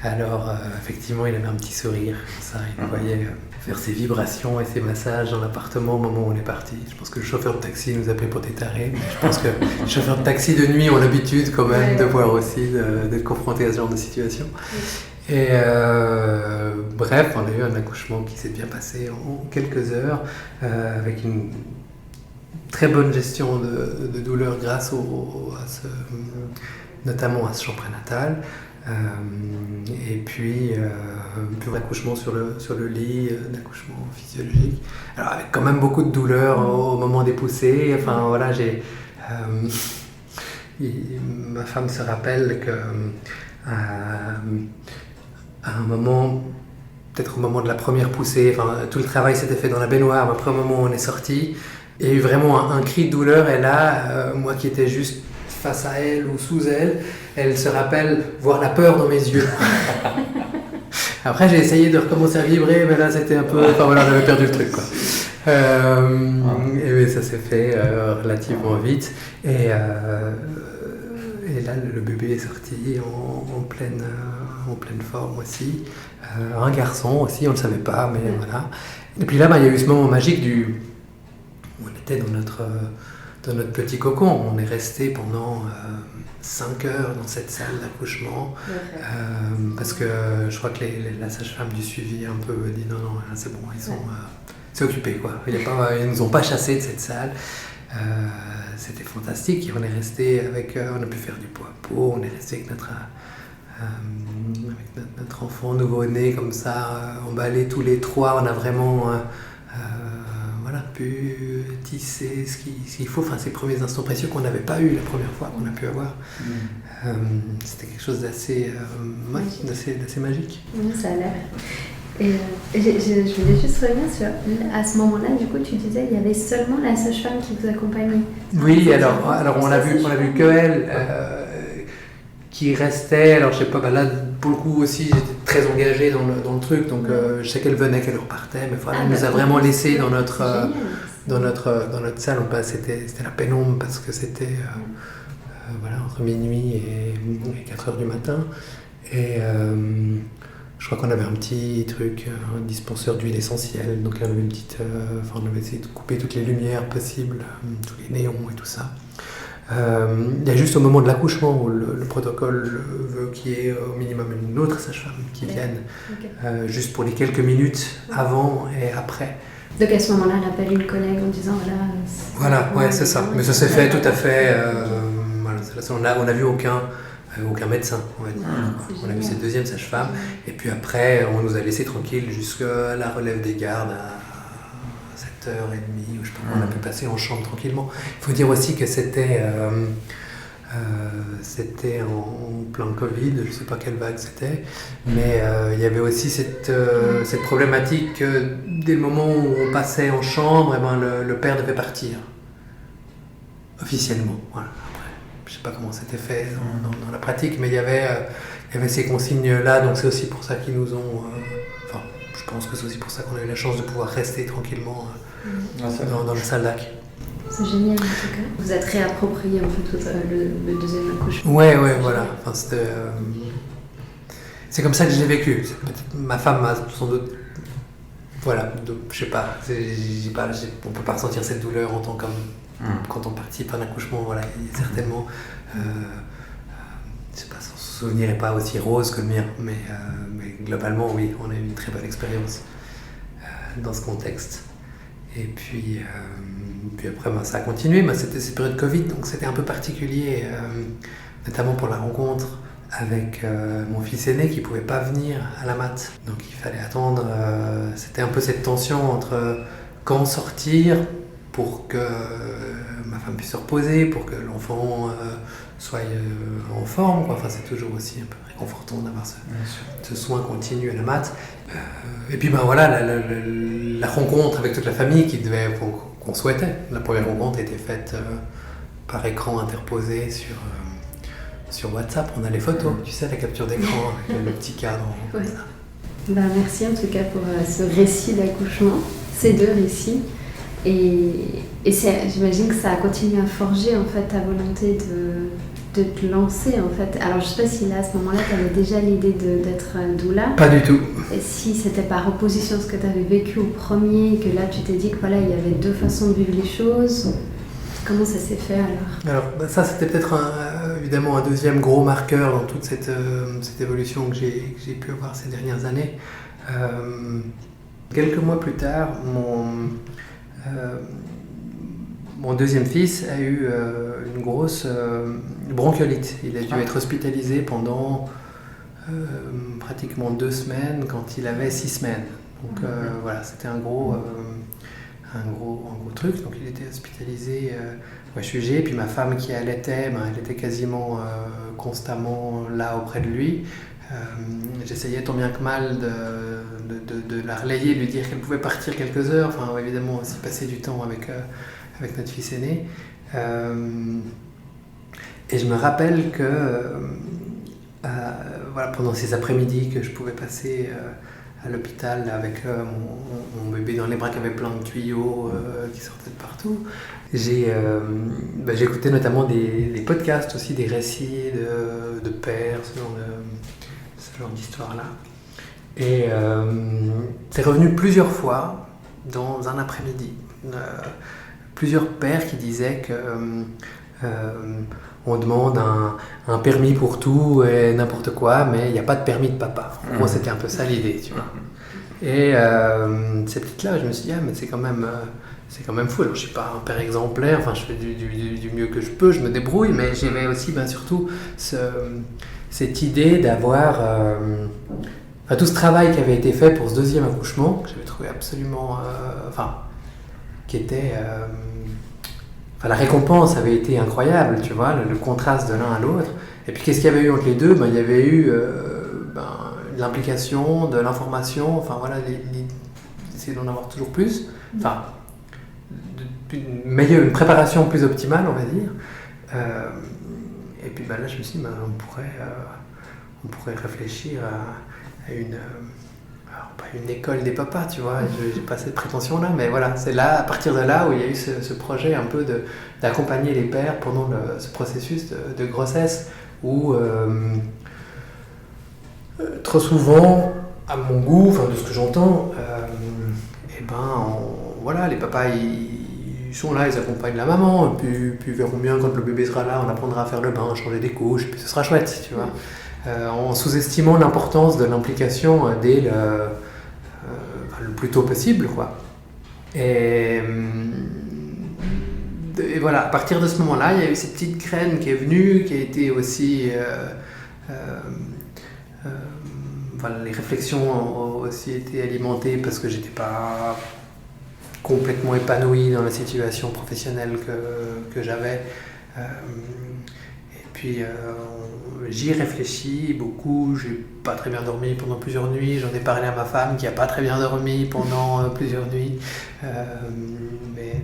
Alors, effectivement, il avait un petit sourire, comme ça. Il nous voyait faire ses vibrations et ses massages dans l'appartement au moment où on est parti. Je pense que le chauffeur de taxi nous appelait pour des tarés, mais je pense que les chauffeurs de taxi de nuit ont l'habitude quand même de voir aussi, d'être confrontés à ce genre de situation. Et bref, on a eu un accouchement qui s'est bien passé en quelques heures, avec une très bonne gestion de douleur grâce notamment à ce champ prénatal. Et puis l'accouchement sur le lit, l'accouchement physiologique. Alors avec quand même beaucoup de douleur au moment des poussées. Enfin voilà, ma femme se rappelle que à un moment, peut-être au moment de la première poussée, tout le travail s'était fait dans la baignoire, mais après au moment où on est sorti, il y a eu vraiment un cri de douleur, et là, moi qui étais juste face à elle ou sous elle, elle se rappelle voir la peur dans mes yeux. Après, j'ai essayé de recommencer à vibrer, mais là, c'était un peu... Enfin voilà, j'avais perdu le truc, quoi. Et ça s'est fait relativement vite. Et là, le bébé est sorti en pleine forme aussi. Un garçon aussi, on ne le savait pas, mais voilà. Et puis là, il y a eu ce moment magique où on était dans notre petit cocon. On est resté pendant 5 heures dans cette salle d'accouchement, parce que je crois que la sage-femme du suivi un peu dit non, c'est bon, c'est occupé, quoi. Ils ne nous ont pas chassés de cette salle. C'était fantastique. Et on est resté on a pu faire du pot à pot, on est resté avec notre enfant nouveau-né comme ça, emballé tous les trois. On a vraiment pu tisser ce qu'il faut, ces premiers instants précieux qu'on n'avait pas eu la première fois, qu'on a pu avoir. C'était quelque chose d'assez magique. Oui, ça a l'air. Et je voulais juste revenir sur, à ce moment-là, du coup, tu disais il y avait seulement la sage-femme qui vous accompagnait. Oui, alors on a vu que elle qui restait. Alors je sais pas, là pour le coup aussi j'étais très engagé dans le truc, donc je sais qu'elle venait, qu'elle repartait, mais elle nous a vraiment laissé dans notre salle. C'était la pénombre, parce que c'était entre minuit et 4 heures du matin, et je crois qu'on avait un petit truc, un dispenseur d'huile essentielle, donc là on avait on avait essayé de couper toutes les lumières possibles, tous les néons et tout ça. Il y a juste au moment de l'accouchement où le protocole veut qu'il y ait au minimum une autre sage-femme qui vienne, juste pour les quelques minutes avant et après. Donc à ce moment-là, elle appelle une collègue en disant voilà, c'est ça. Mais ça s'est fait tout à fait. On a vu aucun médecin, on va dire. On a vu cette deuxième sage-femme, et puis après on nous a laissé tranquille jusqu'à la relève des gardes à 7h30, ou je sais pas, on a pu passer en chambre tranquillement. Il faut dire aussi que c'était C'était en plein Covid, je ne sais pas quelle vague c'était, mais il y avait aussi cette problématique que dès le moment où on passait en chambre, le père devait partir, officiellement. Voilà. Après, je ne sais pas comment c'était fait dans la pratique, mais il y avait ces consignes-là, donc c'est aussi pour ça qu'ils nous ont... je pense que c'est aussi pour ça qu'on a eu la chance de pouvoir rester tranquillement dans la salle d'ac. C'est génial en tout cas. Vous êtes réapproprié en fait le deuxième accouchement. Ouais, voilà. C'est comme ça que je l'ai vécu. Ma femme a sans doute... Voilà, je sais pas. On peut pas ressentir cette douleur en tant qu'homme. Quand on participe à un accouchement, voilà, il y a certainement... je sais pas, son souvenir n'est pas aussi rose que le mien, mais globalement, oui, on a eu une très bonne expérience dans ce contexte. Et puis après, ça a continué. C'était cette période Covid, donc c'était un peu particulier, notamment pour la rencontre avec mon fils aîné qui ne pouvait pas venir à la mat. Donc il fallait attendre. C'était un peu cette tension entre quand sortir pour que ma femme puisse se reposer, pour que l'enfant soit en forme, quoi. Enfin, c'est toujours aussi un peu réconfortant d'avoir ce soin continu à la mat. Et puis voilà, la rencontre avec toute la famille qu'on souhaitait. La première rencontre était faite par écran interposé sur WhatsApp. On a les photos, tu sais, la capture d'écran avec le petit cadre. Ouais. Merci en tout cas pour ce récit d'accouchement, ces deux récits. Et j'imagine que ça a continué à forger en fait ta volonté de te lancer en fait. Alors je sais pas si là à ce moment-là tu avais déjà l'idée d'être doula. Pas du tout. Et si c'était par opposition à ce que tu avais vécu au premier, que là tu t'es dit que voilà il y avait deux façons de vivre les choses, comment ça s'est fait alors? Ça c'était peut-être évidemment un deuxième gros marqueur dans toute cette évolution que j'ai pu avoir ces dernières années. Quelques mois plus tard, mon deuxième fils a eu une grosse bronchiolite. Il a dû être hospitalisé pendant pratiquement 2 semaines quand il avait 6 semaines. Donc voilà, c'était un gros truc. Donc il était hospitalisé au HUG. Et puis ma femme qui allaitait, elle était quasiment constamment là auprès de lui. J'essayais tant bien que mal de la relayer, de lui dire qu'elle pouvait partir quelques heures. Enfin, évidemment, aussi passer du temps avec notre fils aîné. Et je me rappelle que pendant ces après-midi que je pouvais passer à l'hôpital avec mon bébé dans les bras qui avait plein de tuyaux qui sortaient de partout, j'écoutais notamment des podcasts aussi, des récits de pères, ce genre d'histoire-là. Et c'est revenu plusieurs fois dans un après-midi. Plusieurs pères qui disaient que on demande un permis pour tout et n'importe quoi, mais il n'y a pas de permis de papa. En gros, c'était un peu ça l'idée, tu vois. Et ces petites-là, je me suis dit, mais c'est quand même fou. Alors, je ne suis pas un père exemplaire, enfin, je fais du mieux que je peux, je me débrouille, mais j'aimais aussi, surtout, cette idée d'avoir... tout ce travail qui avait été fait pour ce deuxième accouchement, que j'avais trouvé absolument... qui était... la récompense avait été incroyable, tu vois, le contraste de l'un à l'autre. Et puis qu'est-ce qu'il y avait eu entre les deux? Il y avait eu de l'implication, de l'information, essayer d'en avoir toujours plus. Une préparation plus optimale, on va dire. Et puis là, je me suis dit, on pourrait réfléchir à une... pas une école des papas, tu vois, j'ai pas cette prétention-là, mais voilà, c'est là, à partir de là où il y a eu ce projet un peu d'accompagner les pères pendant ce processus de grossesse où trop souvent, à mon goût, de ce que j'entends, les papas ils sont là, ils accompagnent la maman, puis verront bien quand le bébé sera là, on apprendra à faire le bain, changer des couches, puis ce sera chouette, tu vois. En sous-estimant l'importance de l'implication dès le plus tôt possible, quoi. Et voilà, à partir de ce moment-là, il y a eu cette petite graine qui est venue, qui a été aussi... les réflexions ont aussi été alimentées parce que j'étais pas complètement épanoui dans la situation professionnelle que j'avais. Et puis j'y réfléchis beaucoup, j'ai pas très bien dormi pendant plusieurs nuits, j'en ai parlé à ma femme qui a pas très bien dormi pendant plusieurs nuits,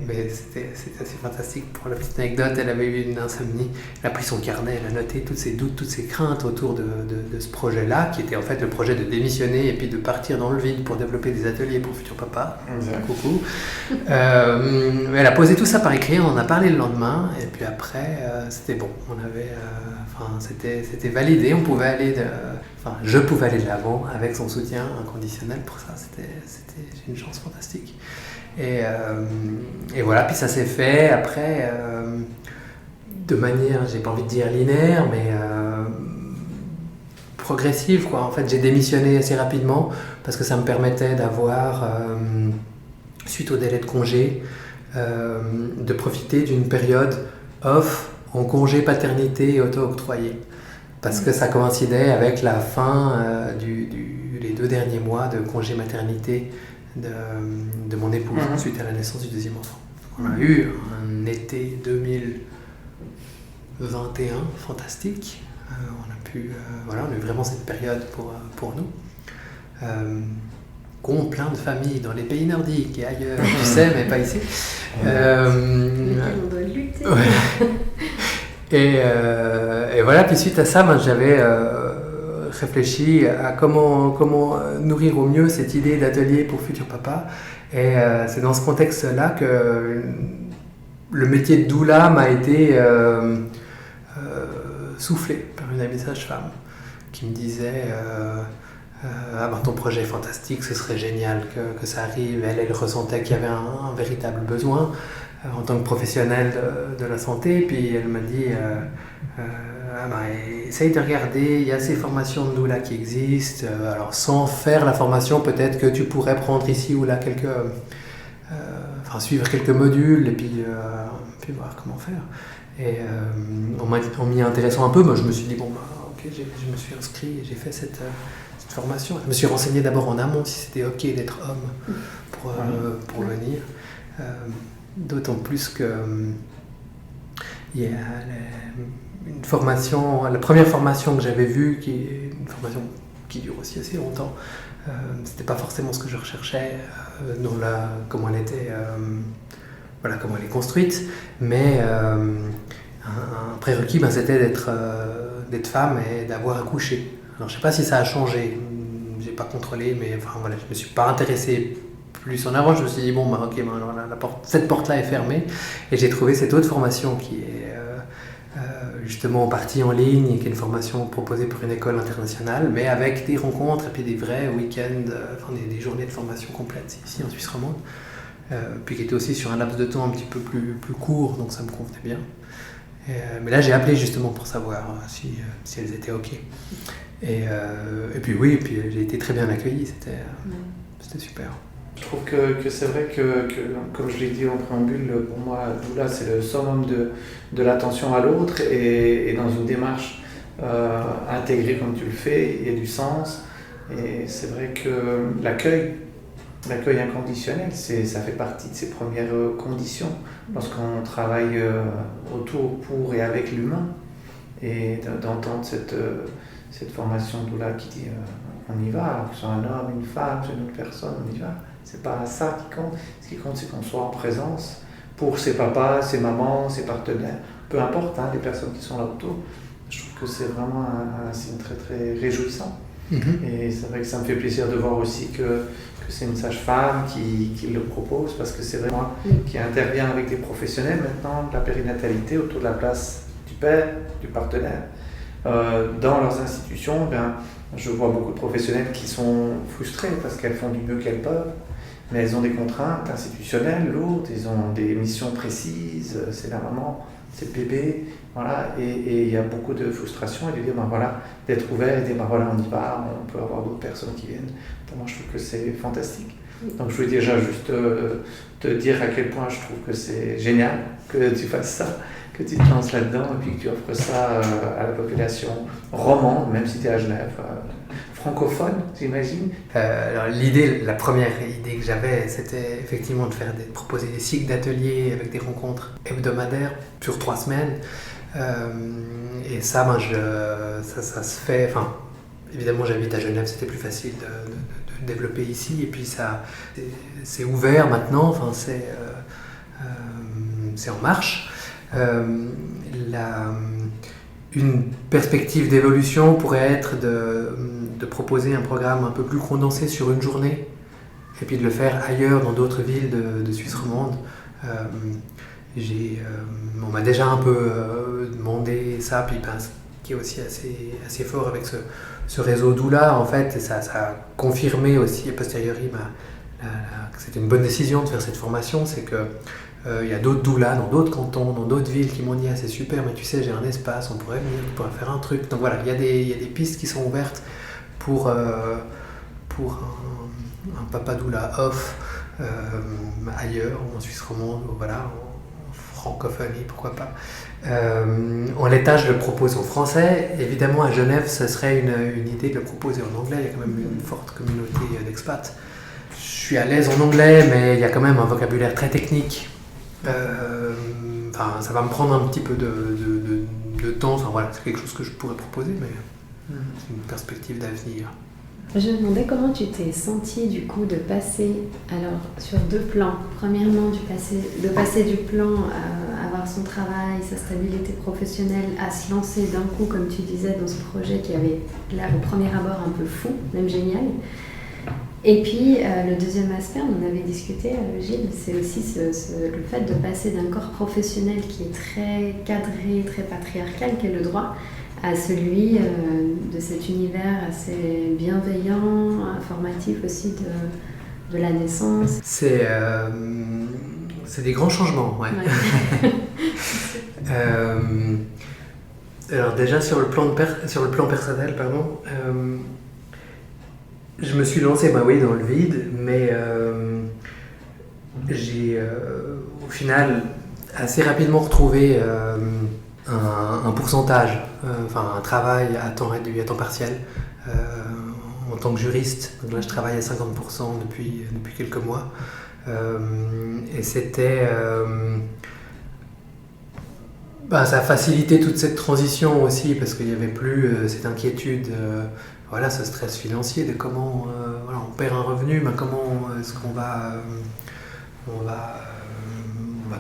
mais c'était assez fantastique. Pour la petite anecdote, elle avait eu une insomnie, elle a pris son carnet, elle a noté tous ses doutes, toutes ses craintes autour de ce projet-là, qui était en fait le projet de démissionner et puis de partir dans le vide pour développer des ateliers pour Futur Papa. Coucou. Elle a posé tout ça par écrit, on en a parlé le lendemain, et puis après, c'était bon, c'était validé, on pouvait aller je pouvais aller de l'avant avec son soutien inconditionnel pour ça, c'était une chance fantastique. Et voilà, puis ça s'est fait après, de manière, j'ai pas envie de dire linéaire, mais progressive, quoi. En fait, j'ai démissionné assez rapidement parce que ça me permettait d'avoir, suite au délai de congé, de profiter d'une période off en congé paternité et auto-octroyé. Parce que ça coïncidait avec la fin les 2 derniers mois de congé maternité de mon épouse suite à la naissance du deuxième enfant. On a eu un été 2021 fantastique. On a eu vraiment cette période pour nous. Qu'ont plein de familles dans les pays nordiques et ailleurs, tu sais, mais pas ici. On doit lutter. Ouais. Et voilà, puis suite à ça, j'avais réfléchi à comment nourrir au mieux cette idée d'atelier pour Futur Papa. Et c'est dans ce contexte-là que le métier de doula m'a été soufflé par une amie sage-femme qui me disait ton projet est fantastique, ce serait génial que ça arrive. Elle ressentait qu'il y avait un véritable besoin en tant que professionnelle de la santé. Puis elle m'a dit essaye de regarder, il y a ces formations de doula qui existent, alors sans faire la formation, peut-être que tu pourrais prendre ici ou là suivre quelques modules et puis voir comment faire. Et en m'y intéressant un peu, je me suis dit ok, je me suis inscrit et j'ai fait cette formation. Je me suis renseigné d'abord en amont si c'était ok d'être homme pour venir. D'autant plus que il y a une formation, la première formation que j'avais vue, qui est une formation qui dure aussi assez longtemps, c'était pas forcément ce que je recherchais, comment elle était, comment elle est construite, mais un prérequis, c'était d'être femme et d'avoir accouché. Alors je sais pas si ça a changé, j'ai pas contrôlé, mais je me suis pas intéressé plus en avant. Je me suis dit cette porte-là est fermée, et j'ai trouvé cette autre formation qui est justement partie en ligne, et qui est une formation proposée par une école internationale, mais avec des rencontres et puis des vrais week-ends, des journées de formation complètes ici en Suisse romande, puis qui était aussi sur un laps de temps un petit peu plus court, donc ça me convenait bien. Mais là j'ai appelé justement pour savoir si elles étaient ok. Et puis j'ai été très bien accueilli, c'était super. Je trouve que c'est vrai que, comme je l'ai dit en préambule, pour moi, doula, c'est le summum de l'attention à l'autre, et dans une démarche intégrée comme tu le fais, il y a du sens. Et c'est vrai que l'accueil inconditionnel, ça fait partie de ces premières conditions lorsqu'on travaille autour, pour et avec l'humain. Et d'entendre cette formation doula qui dit on y va, que ce soit un homme, une femme, une autre personne, on y va. C'est pas ça qui compte. Ce qui compte, c'est qu'on soit en présence pour ses papas, ses mamans, ses partenaires, peu importe, les personnes qui sont là autour. Je trouve que c'est vraiment un signe très très réjouissant. Et c'est vrai que ça me fait plaisir de voir aussi que c'est une sage-femme qui le propose, parce que c'est vraiment qui intervient avec des professionnels maintenant de la périnatalité autour de la place du père, du partenaire. Dans leurs institutions, je vois beaucoup de professionnels qui sont frustrés parce qu'elles font du mieux qu'elles peuvent, mais elles ont des contraintes institutionnelles lourdes, ils ont des missions précises, c'est la maman, c'est le bébé, et il y a beaucoup de frustration, et de dire d'être ouvert et de dire on y va, on peut avoir d'autres personnes qui viennent. Pour moi, je trouve que c'est fantastique. Donc je voulais déjà juste te dire à quel point je trouve que c'est génial que tu fasses ça, que tu te lances là-dedans et puis que tu offres ça à la population romande, même si tu es à Genève, francophone, j'imagine. Alors la première idée que j'avais, c'était effectivement de proposer des cycles d'ateliers avec des rencontres hebdomadaires sur 3 semaines. Et ça, ça se fait. Enfin, évidemment, j'habite à Genève, c'était plus facile de développer ici. Et puis c'est ouvert maintenant. Enfin, c'est en marche. Une perspective d'évolution pourrait être de proposer un programme un peu plus condensé sur une journée et puis de le faire ailleurs dans d'autres villes de Suisse romande. On m'a déjà un peu demandé ça, puis ce qui est aussi assez fort avec ce réseau doula, en fait, et ça a confirmé aussi a posteriori que c'était une bonne décision de faire cette formation, c'est que il y a d'autres doulas dans d'autres cantons, dans d'autres villes qui m'ont dit c'est super, mais tu sais, j'ai un espace, on pourrait venir, on pourrait faire un truc. Donc voilà, il y a des pistes qui sont ouvertes pour un papa doula off ailleurs, en Suisse romande, voilà, en francophonie, pourquoi pas. En l'état, je le propose en français. Évidemment, à Genève, ce serait une idée de le proposer en anglais. Il y a quand même une forte communauté d'expats. Je suis à l'aise en anglais, mais il y a quand même un vocabulaire très technique. Ça va me prendre un petit peu de temps. Enfin, voilà, c'est quelque chose que je pourrais proposer, mais c'est une perspective d'avenir. Je me demandais comment tu t'es senti du coup de passer sur deux plans. Premièrement, de passer du plan à avoir son travail, sa stabilité professionnelle, à se lancer d'un coup, comme tu disais, dans ce projet qui avait l'air au premier abord un peu fou, même génial. Et puis le deuxième aspect, on en avait discuté, Gilles, c'est aussi le fait de passer d'un corps professionnel qui est très cadré, très patriarcal, qu'est le droit, à celui de cet univers assez bienveillant, informatif aussi de la naissance. C'est des grands changements, ouais. Alors déjà sur le plan personnel, pardon, je me suis lancé dans le vide, mais j'ai au final assez rapidement retrouvé un pourcentage, un travail à temps réduit, à temps partiel, en tant que juriste. Donc là, je travaille à 50% depuis quelques mois. Et c'était... ça a facilité toute cette transition aussi, parce qu'il n'y avait plus cette inquiétude, ce stress financier de comment on perd un revenu, mais comment est-ce qu'on va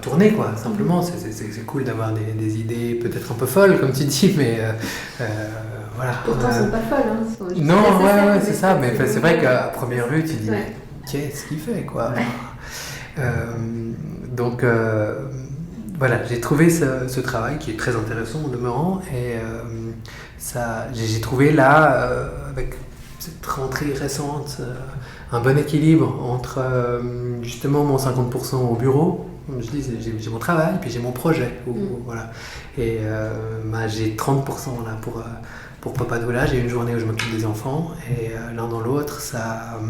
tourner, quoi, simplement. C'est cool d'avoir des idées peut-être un peu folles, comme tu dis, mais voilà. Pourtant, elles ne sont pas folles. Hein. Non, c'est ça, mais c'est vrai qu'à première vue, tu dis, mais qu'est-ce qu'il fait, quoi. Donc, voilà, j'ai trouvé ce travail qui est très intéressant en demeurant, et j'ai trouvé là, avec cette rentrée récente, un bon équilibre entre justement mon 50% au bureau. Je dis, j'ai mon travail, puis j'ai mon projet. Voilà. Et j'ai 30% là pour Papa Doula. J'ai une journée où je m'occupe des enfants, et l'un dans l'autre, ça...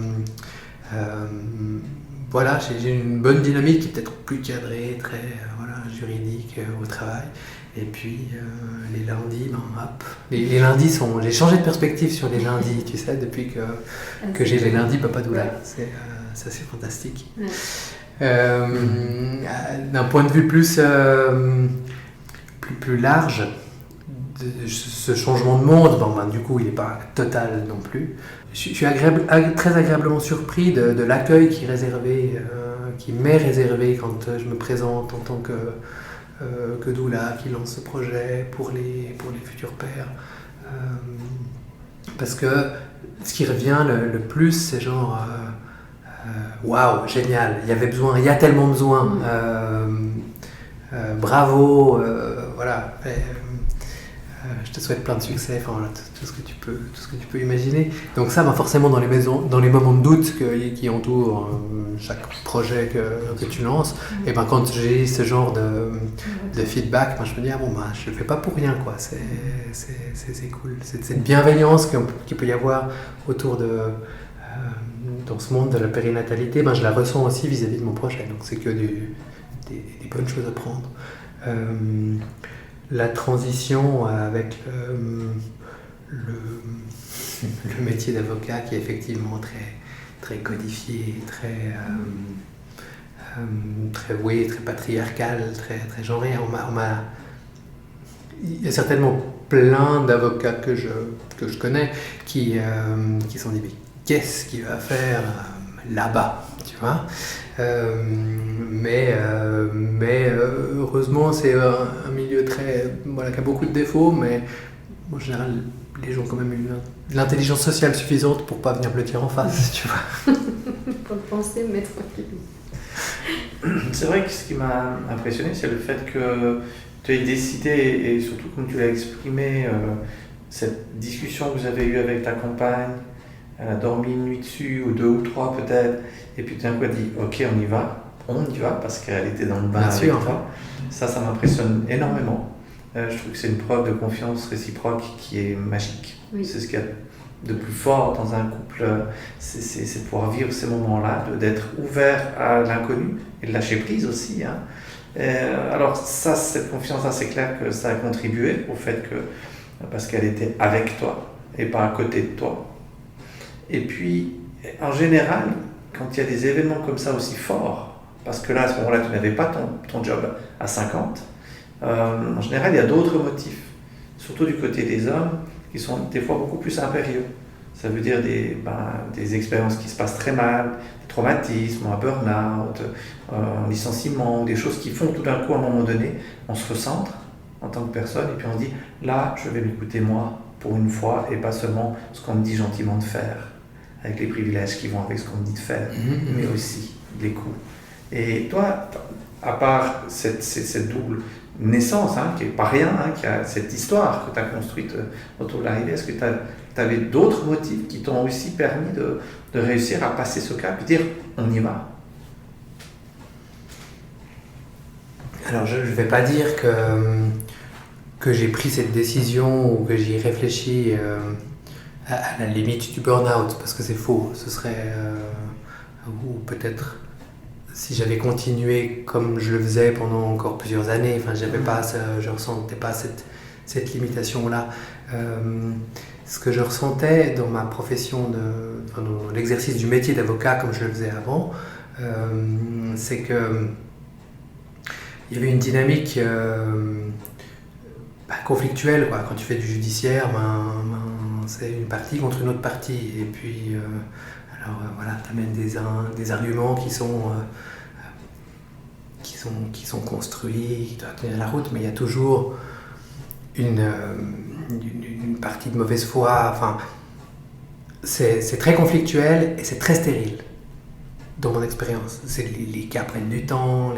j'ai une bonne dynamique qui est peut-être plus cadrée, très juridique au travail. Et puis les lundis, hop. Les lundis sont... J'ai changé de perspective sur les lundis, tu sais, depuis que j'ai les lundis Papa Doula. Ouais. C'est assez fantastique. Ouais. D'un point de vue plus large, ce changement de monde, du coup, il n'est pas total non plus. Je suis très agréablement surpris de l'accueil qui m'est réservé quand je me présente en tant que doula, qui lance ce projet pour les futurs pères. Parce que ce qui revient le plus, c'est genre... waouh, génial, il y a tellement besoin, bravo, voilà. Je te souhaite plein de succès, tout ce que tu peux imaginer. Donc ça, forcément dans les moments de doute qui entourent chaque projet que tu lances, et quand j'ai ce genre de feedback, je me dis je le fais pas pour rien, quoi. C'est cool. Cette bienveillance qu'il peut y avoir autour dans ce monde de la périnatalité, je la ressens aussi vis-à-vis de mon projet. Donc c'est que des bonnes choses à prendre. La transition avec le métier d'avocat qui est effectivement très, très codifié, très patriarcal, très, très genré. il y a certainement plein d'avocats que je connais qui se sont dit mais qu'est-ce qu'il va faire là-bas, tu vois. Mais heureusement c'est un milieu qui a beaucoup de défauts, mais en général les gens ont quand même eu l'intelligence sociale suffisante pour pas venir me le dire en face, tu vois. Pour le penser, mais tranquille. C'est vrai que ce qui m'a impressionné, c'est le fait que tu aies décidé, et surtout comme tu l'as exprimé, cette discussion que vous avez eue avec ta compagne, elle a dormi une nuit dessus, ou 2 ou 3 peut-être, et puis d'un coup elle dit ok on y va, parce qu'elle était dans le bain avec toi. Ça m'impressionne énormément. Je trouve que c'est une preuve de confiance réciproque qui est magique. Oui. C'est ce qu'il y a de plus fort dans un couple, c'est de pouvoir vivre ces moments-là, d'être ouvert à l'inconnu et de lâcher prise aussi. Hein. Alors ça, cette confiance-là, c'est clair que ça a contribué au fait que, parce qu'elle était avec toi et pas à côté de toi. Et puis, en général, quand il y a des événements comme ça aussi forts, parce que là, à ce moment-là, tu n'avais pas ton job à 50, en général, il y a d'autres motifs, surtout du côté des hommes, qui sont des fois beaucoup plus impérieux. Ça veut dire des expériences qui se passent très mal, des traumatismes, un burn-out, un licenciement, des choses qui font tout d'un coup, à un moment donné, on se recentre en tant que personne, et puis on se dit, là, je vais m'écouter moi, pour une fois, et pas seulement ce qu'on me dit gentiment de faire, avec les privilèges qui vont avec ce qu'on me dit de faire, mais aussi les coups. Et toi, à part cette double naissance, hein, qui n'est pas rien, hein, qui a cette histoire que tu as construite autour de l'arrivée, est-ce que tu avais d'autres motifs qui t'ont aussi permis de réussir à passer ce cap et dire on y va? Alors je ne vais pas dire que j'ai pris cette décision ou que j'y ai réfléchi à la limite du burn-out, parce que c'est faux. Ce serait, ou peut-être si j'avais continué comme je le faisais pendant encore plusieurs années, enfin, je ne ressentais pas cette limitation-là. Ce que je ressentais dans ma profession, dans l'exercice du métier d'avocat comme je le faisais avant, c'est que il y avait une dynamique conflictuelle, quoi. Quand tu fais du judiciaire, c'est une partie contre une autre partie. Et puis, voilà, tu amènes des arguments qui sont construits, qui doivent tenir la route, mais il y a toujours une partie de mauvaise foi. Enfin, c'est très conflictuel et c'est très stérile, dans mon expérience. Les cas prennent du temps,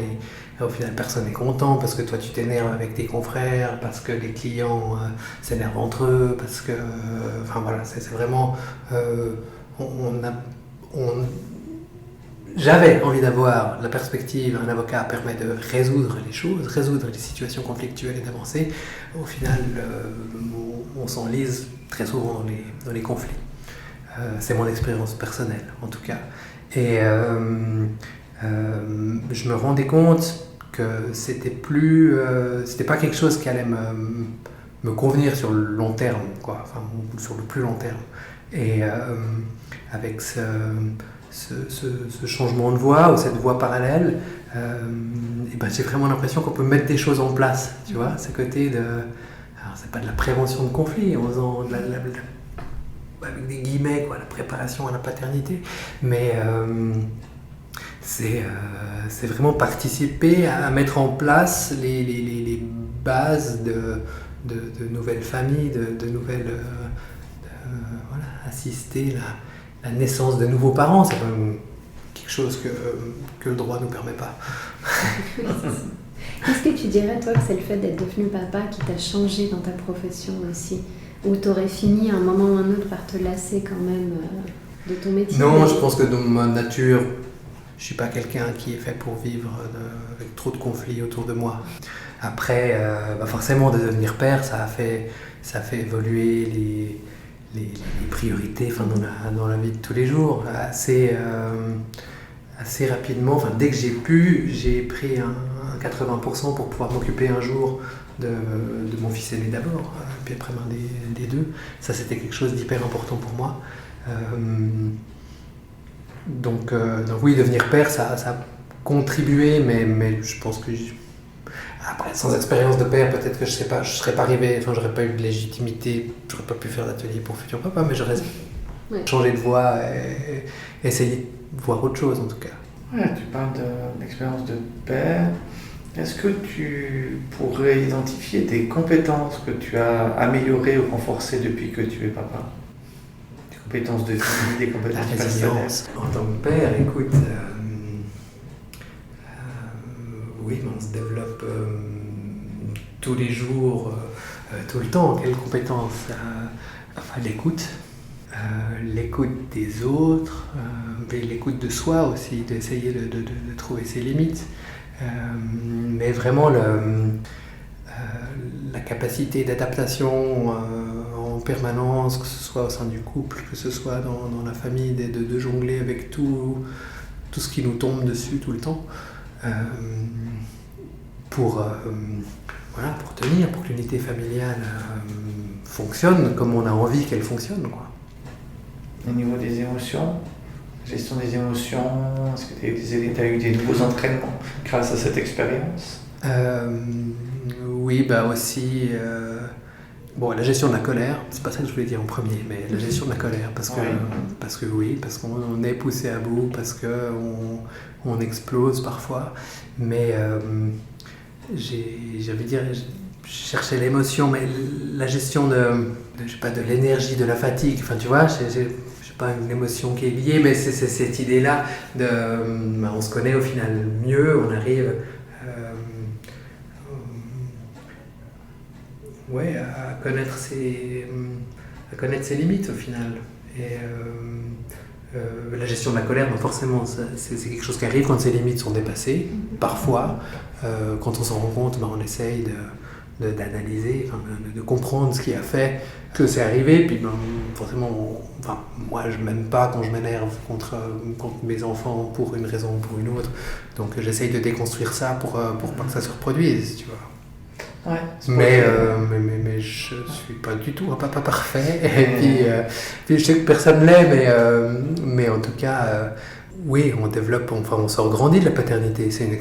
au final personne n'est content parce que toi tu t'énerves avec tes confrères, parce que les clients s'énervent entre eux, parce que... enfin voilà, c'est vraiment... J'avais envie d'avoir la perspective, un avocat permet de résoudre les choses, résoudre les situations conflictuelles et d'avancer. Au final, on s'enlise très souvent dans les conflits. C'est mon expérience personnelle, en tout cas. Et je me rendais compte que c'était pas quelque chose qui allait me convenir sur le long terme, quoi, enfin, sur le plus long terme. Et avec ce changement de voie, ou cette voie parallèle, j'ai vraiment l'impression qu'on peut mettre des choses en place, tu vois, ce côté de... Alors c'est pas de la prévention de conflit, en faisant avec des guillemets, quoi, la préparation à la paternité, mais c'est vraiment participer à mettre en place les bases de nouvelles familles, de nouvelles... voilà, assister la naissance de nouveaux parents, c'est quand même quelque chose que le droit ne nous permet pas. Est-ce que tu dirais, toi, que c'est le fait d'être devenu papa qui t'a changé dans ta profession aussi? Ou t'aurais fini à un moment ou un autre par te lasser quand même de ton métier? Non, je pense que dans ma nature, je suis pas quelqu'un qui est fait pour vivre avec trop de conflits autour de moi. Après, forcément, de devenir père, ça fait évoluer les priorités, enfin, dans la vie de tous les jours assez rapidement. Enfin, dès que j'ai pris un 80% pour pouvoir m'occuper un jour de mon fils aîné d'abord, puis après des deux. Ça, c'était quelque chose d'hyper important pour moi. Donc oui, devenir père, ça a contribué, mais je pense que Après, sans expérience de père, peut-être que je serais pas arrivé, enfin, j'aurais pas eu de légitimité, j'aurais pas pu faire d'atelier pour futur papa, mais j'aurais changé de voie et essayé de voir autre chose en tout cas. Ouais, tu parles d'expérience de père. Est-ce que tu pourrais identifier des compétences que tu as améliorées ou renforcées depuis que tu es papa? Des compétences de vie, des compétences La personnelles? résilience. En tant que père, écoute, oui, mais on se développe tous les jours, tout le temps. Quelles compétences? Enfin, l'écoute. L'écoute des autres, mais l'écoute de soi aussi, d'essayer de trouver ses limites. Mais vraiment la capacité d'adaptation en permanence, que ce soit au sein du couple, que ce soit dans la famille, de jongler avec tout ce qui nous tombe dessus tout le temps, pour tenir, pour que l'unité familiale fonctionne comme on a envie qu'elle fonctionne, quoi. Au niveau des émotions, gestion des émotions, est-ce que tu as eu des nouveaux entraînements grâce à cette expérience? Oui, aussi. La gestion de la colère, c'est pas ça que je voulais dire en premier, mais la gestion de la colère, parce qu'on est poussé à bout, parce qu'on explose parfois, mais je cherchais l'émotion, mais la gestion de l'énergie, de la fatigue, enfin tu vois, j'ai pas une émotion qui est liée, mais c'est cette idée-là on se connaît au final mieux, on arrive à connaître ses limites au final. Et la gestion de la colère, forcément, c'est quelque chose qui arrive quand ses limites sont dépassées. Parfois, quand on s'en rend compte, on essaye d'analyser, de comprendre ce qui a fait que c'est arrivé. Puis forcément, moi je m'aime pas quand je m'énerve contre mes enfants pour une raison ou pour une autre. Donc j'essaye de déconstruire ça pour pas que ça se reproduise, tu vois. Ouais, mais je suis pas du tout un papa parfait. Et puis je sais que personne l'est, mais en tout cas, oui, on développe, on se regrandit de la paternité. C'est une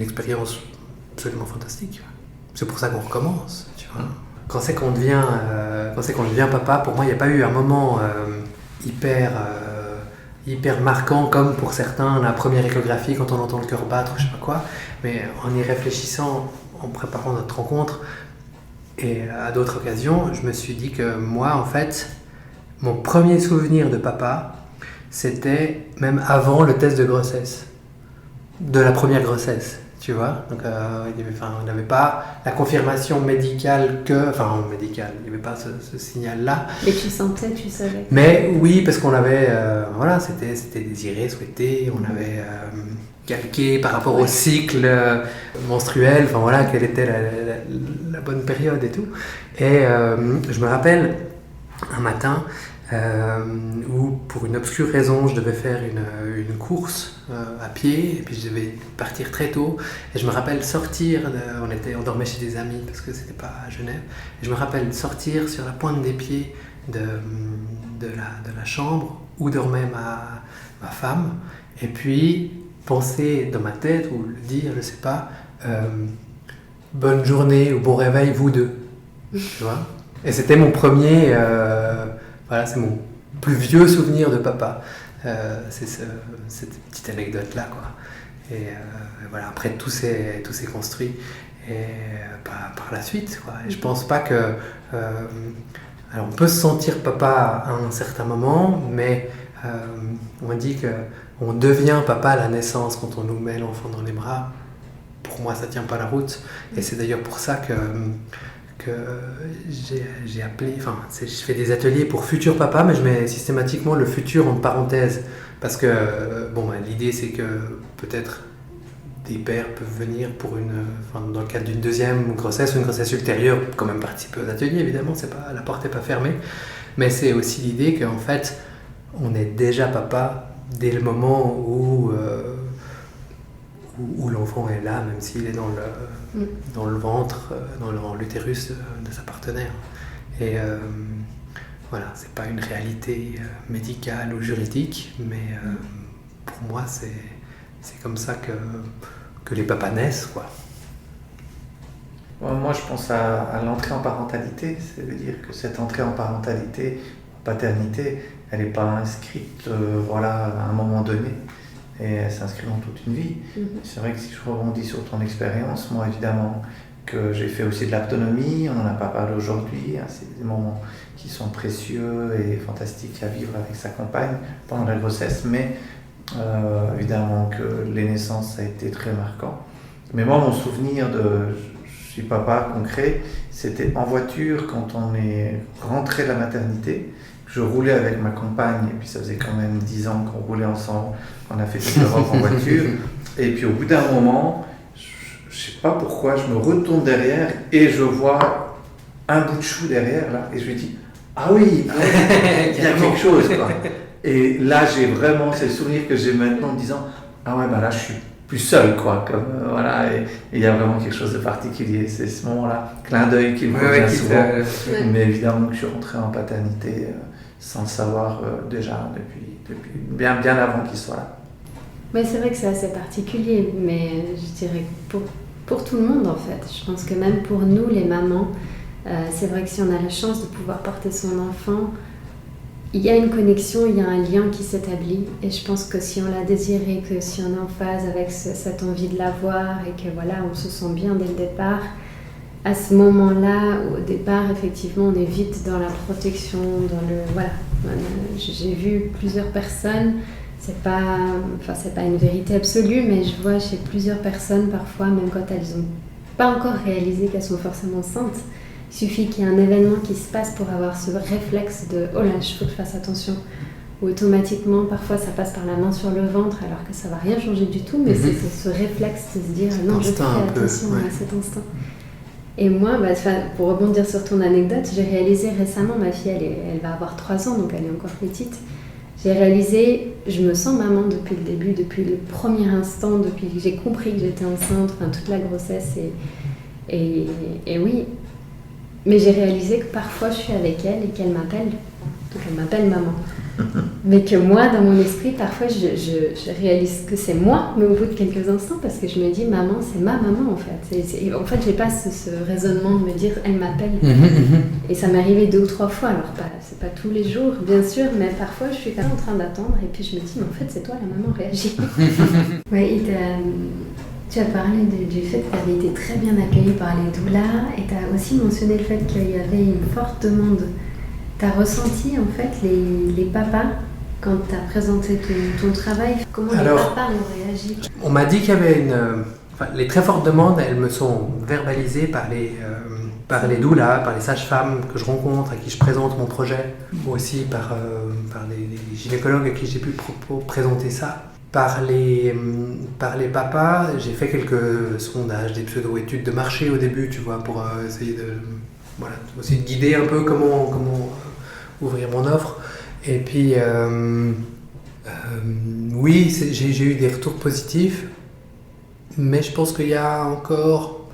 expérience absolument fantastique. C'est pour ça qu'on recommence, tu vois. Quand c'est qu'on devient papa, pour moi, il n'y a pas eu un moment hyper marquant comme pour certains la première échographie quand on entend le cœur battre, je sais pas quoi. Mais en y réfléchissant, en préparant notre rencontre et à d'autres occasions, je me suis dit que moi, en fait, mon premier souvenir de papa, c'était même avant le test de grossesse, de la première grossesse. Tu vois, donc on n'avait pas la confirmation médicale il n'y avait pas ce signal-là. Mais tu sentais, tu savais. Mais oui, parce qu'on avait, c'était désiré, souhaité, on avait calqué par rapport au cycle menstruel, quelle était la bonne période et tout. Et je me rappelle un matin où, pour une obscure raison, je devais faire une course à pied, et puis je devais partir très tôt. Et je me rappelle sortir, on dormait chez des amis parce que c'était pas à Genève. Et je me rappelle sortir sur la pointe des pieds de la chambre où dormait ma femme, et puis penser dans ma tête, ou le dire, je sais pas, bonne journée ou bon réveil, vous deux. Tu vois. Et c'était mon premier. C'est mon plus vieux souvenir de papa. C'est cette petite anecdote-là, quoi. Et après, tout s'est construit par la suite, quoi. Et je pense pas que... alors, on peut se sentir papa à un certain moment, mais on dit qu'on devient papa à la naissance quand on nous met l'enfant dans les bras. Pour moi, ça tient pas la route. Et c'est d'ailleurs pour ça que j'ai appelé, je fais des ateliers pour futurs papas, mais je mets systématiquement le futur entre parenthèses, parce que l'idée c'est que peut-être des pères peuvent venir dans le cadre d'une deuxième grossesse ou une grossesse ultérieure, quand même participer aux ateliers, évidemment, la porte n'est pas fermée, mais c'est aussi l'idée qu'en fait on est déjà papa dès le moment où l'enfant est là, même s'il est dans le ventre, dans l'utérus de sa partenaire. Et c'est pas une réalité médicale ou juridique, mais pour moi, c'est comme ça que les papas naissent, quoi. Moi, je pense à l'entrée en parentalité. Ça veut dire que cette entrée en parentalité, en paternité, elle n'est pas inscrite à un moment donné. Et elle s'inscrit dans toute une vie. C'est vrai que si je rebondis sur ton expérience, moi, évidemment, que j'ai fait aussi de l'autonomie, on n'en a pas parlé aujourd'hui, hein, c'est des moments qui sont précieux et fantastiques à vivre avec sa compagne pendant la grossesse, mais évidemment que les naissances, ça a été très marquant. Mais moi, mon souvenir je suis papa concret, c'était en voiture quand on est rentré de la maternité. Je roulais avec ma compagne, et puis ça faisait quand même 10 ans qu'on roulait ensemble, on a fait toute l'Europe en voiture, et puis au bout d'un moment, je sais pas pourquoi, je me retourne derrière et je vois un bout de chou derrière là, et je lui dis ah oui, il y a quelque chose quoi. Et là j'ai vraiment, c'est le souvenir que j'ai maintenant en me disant ah ouais bah là je suis plus seul quoi, comme et il y a vraiment quelque chose de particulier, c'est ce moment-là, clin d'œil qui me revient souvent, mais évidemment que je suis rentré en paternité sans le savoir déjà depuis bien avant qu'il soit là. Mais c'est vrai que c'est assez particulier, mais je dirais pour tout le monde en fait. Je pense que même pour nous les mamans, c'est vrai que si on a la chance de pouvoir porter son enfant, il y a une connexion, il y a un lien qui s'établit. Et je pense que si on l'a désiré, que si on est en phase avec cette envie de l'avoir et que voilà, on se sent bien dès le départ, à ce moment-là, au départ, effectivement, on est vite dans la protection, J'ai vu plusieurs personnes, c'est pas une vérité absolue, mais je vois chez plusieurs personnes parfois, même quand elles n'ont pas encore réalisé qu'elles sont forcément enceintes, il suffit qu'il y ait un événement qui se passe pour avoir ce réflexe de « oh là, il faut que je fasse attention ». Ou automatiquement, parfois ça passe par la main sur le ventre alors que ça ne va rien changer du tout, mais c'est ce réflexe de se dire « non, je fais attention à cet instinct ». Et moi, pour rebondir sur ton anecdote, j'ai réalisé récemment, ma fille elle va avoir 3 ans, donc elle est encore petite, j'ai réalisé, je me sens maman depuis le début, depuis le premier instant, depuis que j'ai compris que j'étais enceinte, toute la grossesse, et oui, mais j'ai réalisé que parfois je suis avec elle et qu'elle m'appelle, donc elle m'appelle maman. Mais que moi, dans mon esprit, parfois je réalise que c'est moi, mais au bout de quelques instants, parce que je me dis maman, c'est ma maman en fait. En fait, j'ai pas ce raisonnement de me dire elle m'appelle. Et ça m'est arrivé 2 ou 3 fois, alors c'est pas tous les jours, bien sûr, mais parfois je suis quand même en train d'attendre et puis je me dis, mais en fait, c'est toi la maman, réagis. Oui, tu as parlé du fait que tu avais été très bien accueillie par les doulas et tu as aussi mentionné le fait qu'il y avait une forte demande. Tu as ressenti en fait les papas quand tu as présenté ton travail? Comment les papas ont réagi? On m'a dit qu'il y avait les très fortes demandes, elles me sont verbalisées par les doulas, par les sages-femmes que je rencontre, à qui je présente mon projet, ou aussi par les gynécologues à qui j'ai pu présenter ça. Par les papas, j'ai fait quelques sondages, des pseudo-études de marché au début, tu vois, pour essayer aussi de guider un peu comment ouvrir mon offre. Et puis, oui, j'ai eu des retours positifs, mais je pense qu'il y a encore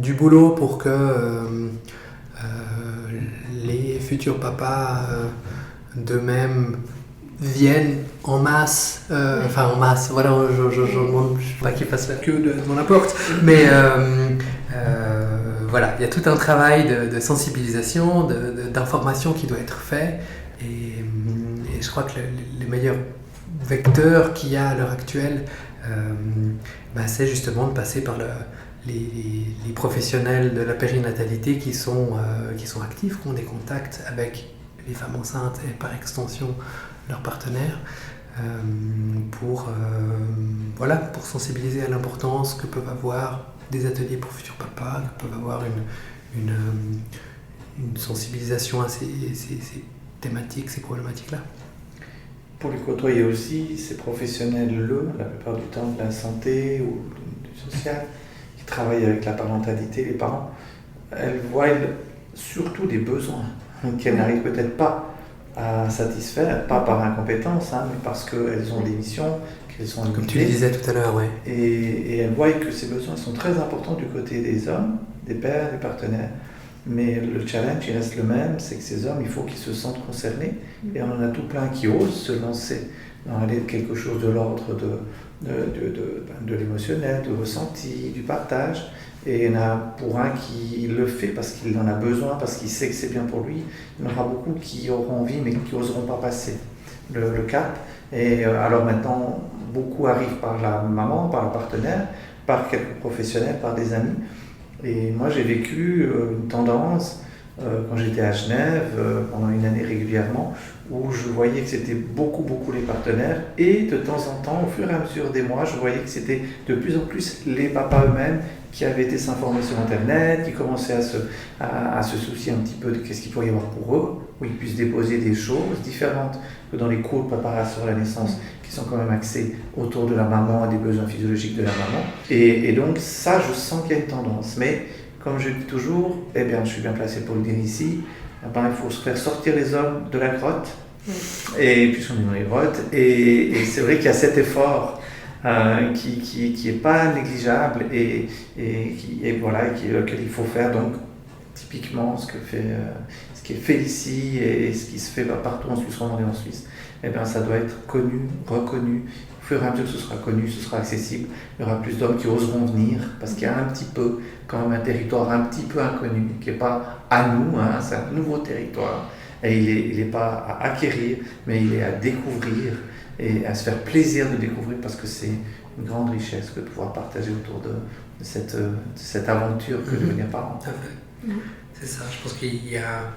du boulot pour que les futurs papas d'eux-mêmes viennent en masse, en masse, voilà, je ne demande pas qu'ils fassent la queue devant la porte, mais voilà, il y a tout un travail de sensibilisation, d'information qui doit être fait, et je crois que les meilleurs vecteurs qu'il y a à l'heure actuelle, c'est justement de passer par les professionnels de la périnatalité qui sont actifs, qui ont des contacts avec les femmes enceintes et par extension leurs partenaires, pour sensibiliser à l'importance que peuvent avoir des ateliers pour futurs papas, que peuvent avoir une sensibilisation à ces thématiques, ces problématiques-là. Pour les côtoyer aussi, ces professionnels-là, la plupart du temps de la santé ou du social, qui travaillent avec la parentalité, les parents, elles voient surtout des besoins qu'elles n'arrivent peut-être pas à satisfaire, pas par incompétence, mais parce qu'elles ont des missions, qu'elles sont limitées. Comme tu le disais tout à l'heure, oui. Et elles voient que ces besoins sont très importants du côté des hommes, des pères, des partenaires, Mais le challenge, il reste le même, c'est que ces hommes, il faut qu'ils se sentent concernés. Et on en a tout plein qui osent se lancer dans quelque chose de l'ordre de l'émotionnel, du ressenti, du partage. Et il y en a pour un qui le fait parce qu'il en a besoin, parce qu'il sait que c'est bien pour lui. Il y en aura beaucoup qui auront envie, mais qui n'oseront pas passer le cap. Et alors maintenant, beaucoup arrivent par la maman, par le partenaire, par quelques professionnels, par des amis. Et moi, j'ai vécu une tendance, quand j'étais à Genève, pendant une année régulièrement, où je voyais que c'était beaucoup les partenaires. Et de temps en temps, au fur et à mesure des mois, je voyais que c'était de plus en plus les papas eux-mêmes qui avaient été s'informer sur Internet, qui commençaient à se soucier un petit peu de qu'est-ce qu'il pourrait y avoir pour eux, où ils puissent déposer des choses différentes que dans les cours de préparation à la naissance, qui sont quand même axés autour de la maman et des besoins physiologiques de la maman. Et donc ça, je sens qu'il y a une tendance. Mais comme je dis toujours, eh bien, je suis bien placé pour le dire ici, eh bien, il faut se faire sortir les hommes de la grotte, et puisqu'on est dans les grottes, et c'est vrai qu'il y a cet effort qui est pas négligeable et auquel il faut faire. Donc typiquement ce qui est fait ici et ce qui se fait partout en Suisse romande et en Suisse, eh bien ça doit être connu, reconnu. Au fur et à mesure que ce sera connu, ce sera accessible, il y aura plus d'hommes qui oseront venir parce qu'il y a un petit peu quand même un territoire un petit peu inconnu qui n'est pas à nous, c'est un nouveau territoire et il n'est pas à acquérir mais il est à découvrir et à se faire plaisir de découvrir parce que c'est une grande richesse que de pouvoir partager autour de cette aventure que de devenir parent. Tout à fait. C'est ça, je pense qu'il y a,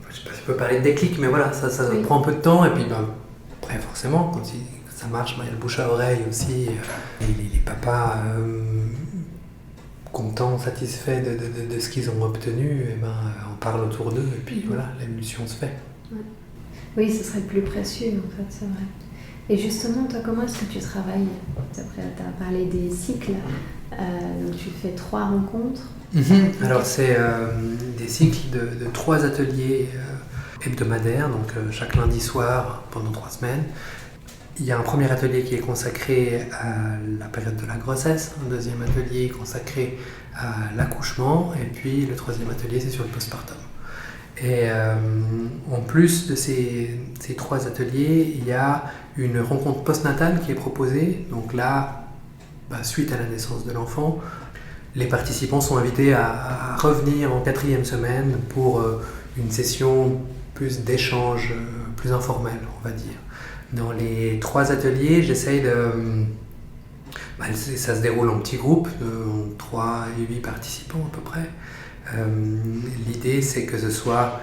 je ne sais pas si on peut parler de déclic, mais voilà, ça prend un peu de temps et puis après forcément, quand ça marche, il y a le bouche à oreille aussi, les papas contents, satisfaits de ce qu'ils ont obtenu, on parle autour d'eux et puis voilà, l'évolution se fait. Ouais. Oui, ce serait le plus précieux en fait, c'est vrai. Et justement, toi, comment est-ce que tu travailles? Après, tu as parlé des cycles, donc tu fais 3 rencontres. Alors, c'est des cycles de 3 ateliers hebdomadaires, donc chaque lundi soir pendant 3 semaines. Il y a un premier atelier qui est consacré à la période de la grossesse, un deuxième atelier consacré à l'accouchement, et puis le troisième atelier, c'est sur le postpartum. Et en plus de ces 3 ateliers, il y a une rencontre postnatale qui est proposée. Donc là, suite à la naissance de l'enfant, les participants sont invités à revenir en 4e semaine pour une session plus d'échange, plus informelle, on va dire. Dans les 3 ateliers, j'essaye de... ça se déroule en petits groupes, de 3 et 8 participants à peu près. L'idée, c'est que ce soit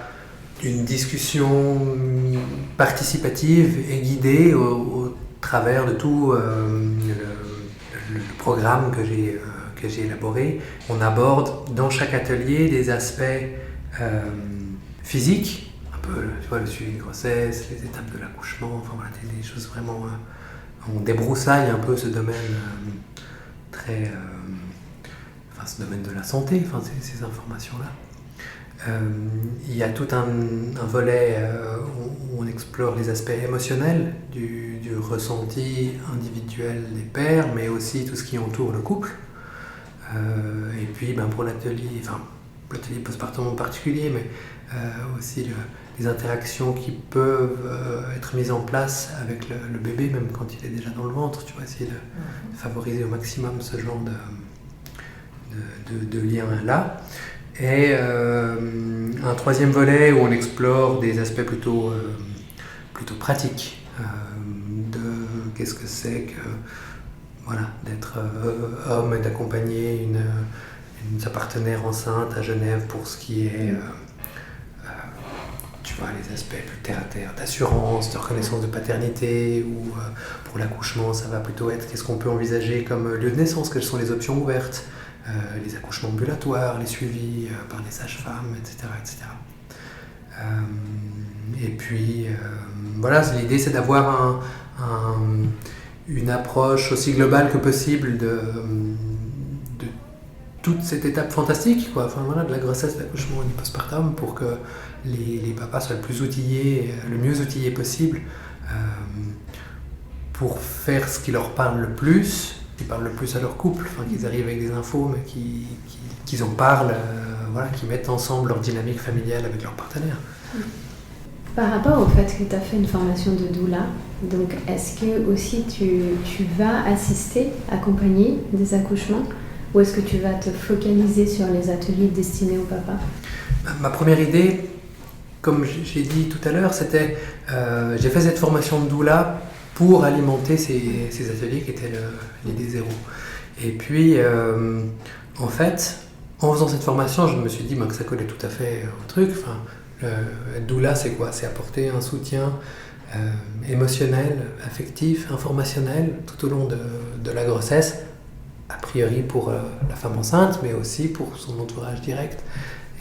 une discussion participative et guidée au travers de tout le programme que j'ai élaboré. On aborde dans chaque atelier des aspects physiques, un peu le suivi de grossesse, les étapes de l'accouchement, enfin voilà, des choses vraiment... on débroussaille un peu ce domaine ce domaine de la santé, ces informations-là. Il y a tout un volet où on explore les aspects émotionnels du ressenti individuel des pères, mais aussi tout ce qui entoure le couple. Et puis pour l'atelier postpartum en particulier, mais aussi les interactions qui peuvent être mises en place avec le bébé, même quand il est déjà dans le ventre, tu vois, essayer de favoriser au maximum ce genre de lien-là. Et un troisième volet où on explore des aspects plutôt pratiques de qu'est-ce que c'est que d'être homme et d'accompagner sa partenaire enceinte à Genève pour ce qui est les aspects plus terre-à-terre d'assurance, de reconnaissance de paternité, ou pour l'accouchement ça va plutôt être qu'est-ce qu'on peut envisager comme lieu de naissance, quelles sont les options ouvertes, les accouchements ambulatoires, les suivis par les sages-femmes, etc. Et puis l'idée c'est d'avoir une approche aussi globale que possible de toute cette étape fantastique, de la grossesse, de l'accouchement et du postpartum, pour que les papas soient le mieux outillés possible pour faire ce qui leur parle le plus, qui parlent le plus à leur couple, qu'ils arrivent avec des infos, mais qu'ils en parlent, qui mettent ensemble leur dynamique familiale avec leur partenaire. Par rapport au fait que tu as fait une formation de doula, donc est-ce que aussi tu vas assister, accompagner des accouchements, ou est-ce que tu vas te focaliser sur les ateliers destinés au papa? Ma première idée, comme j'ai dit tout à l'heure, c'était j'ai fait cette formation de doula pour alimenter ces ateliers qui étaient l'idée zéro. Et puis, en fait, en faisant cette formation, je me suis dit que ça collait tout à fait au truc. Doula, c'est quoi? C'est apporter un soutien émotionnel, affectif, informationnel tout au long de la grossesse, a priori pour la femme enceinte, mais aussi pour son entourage direct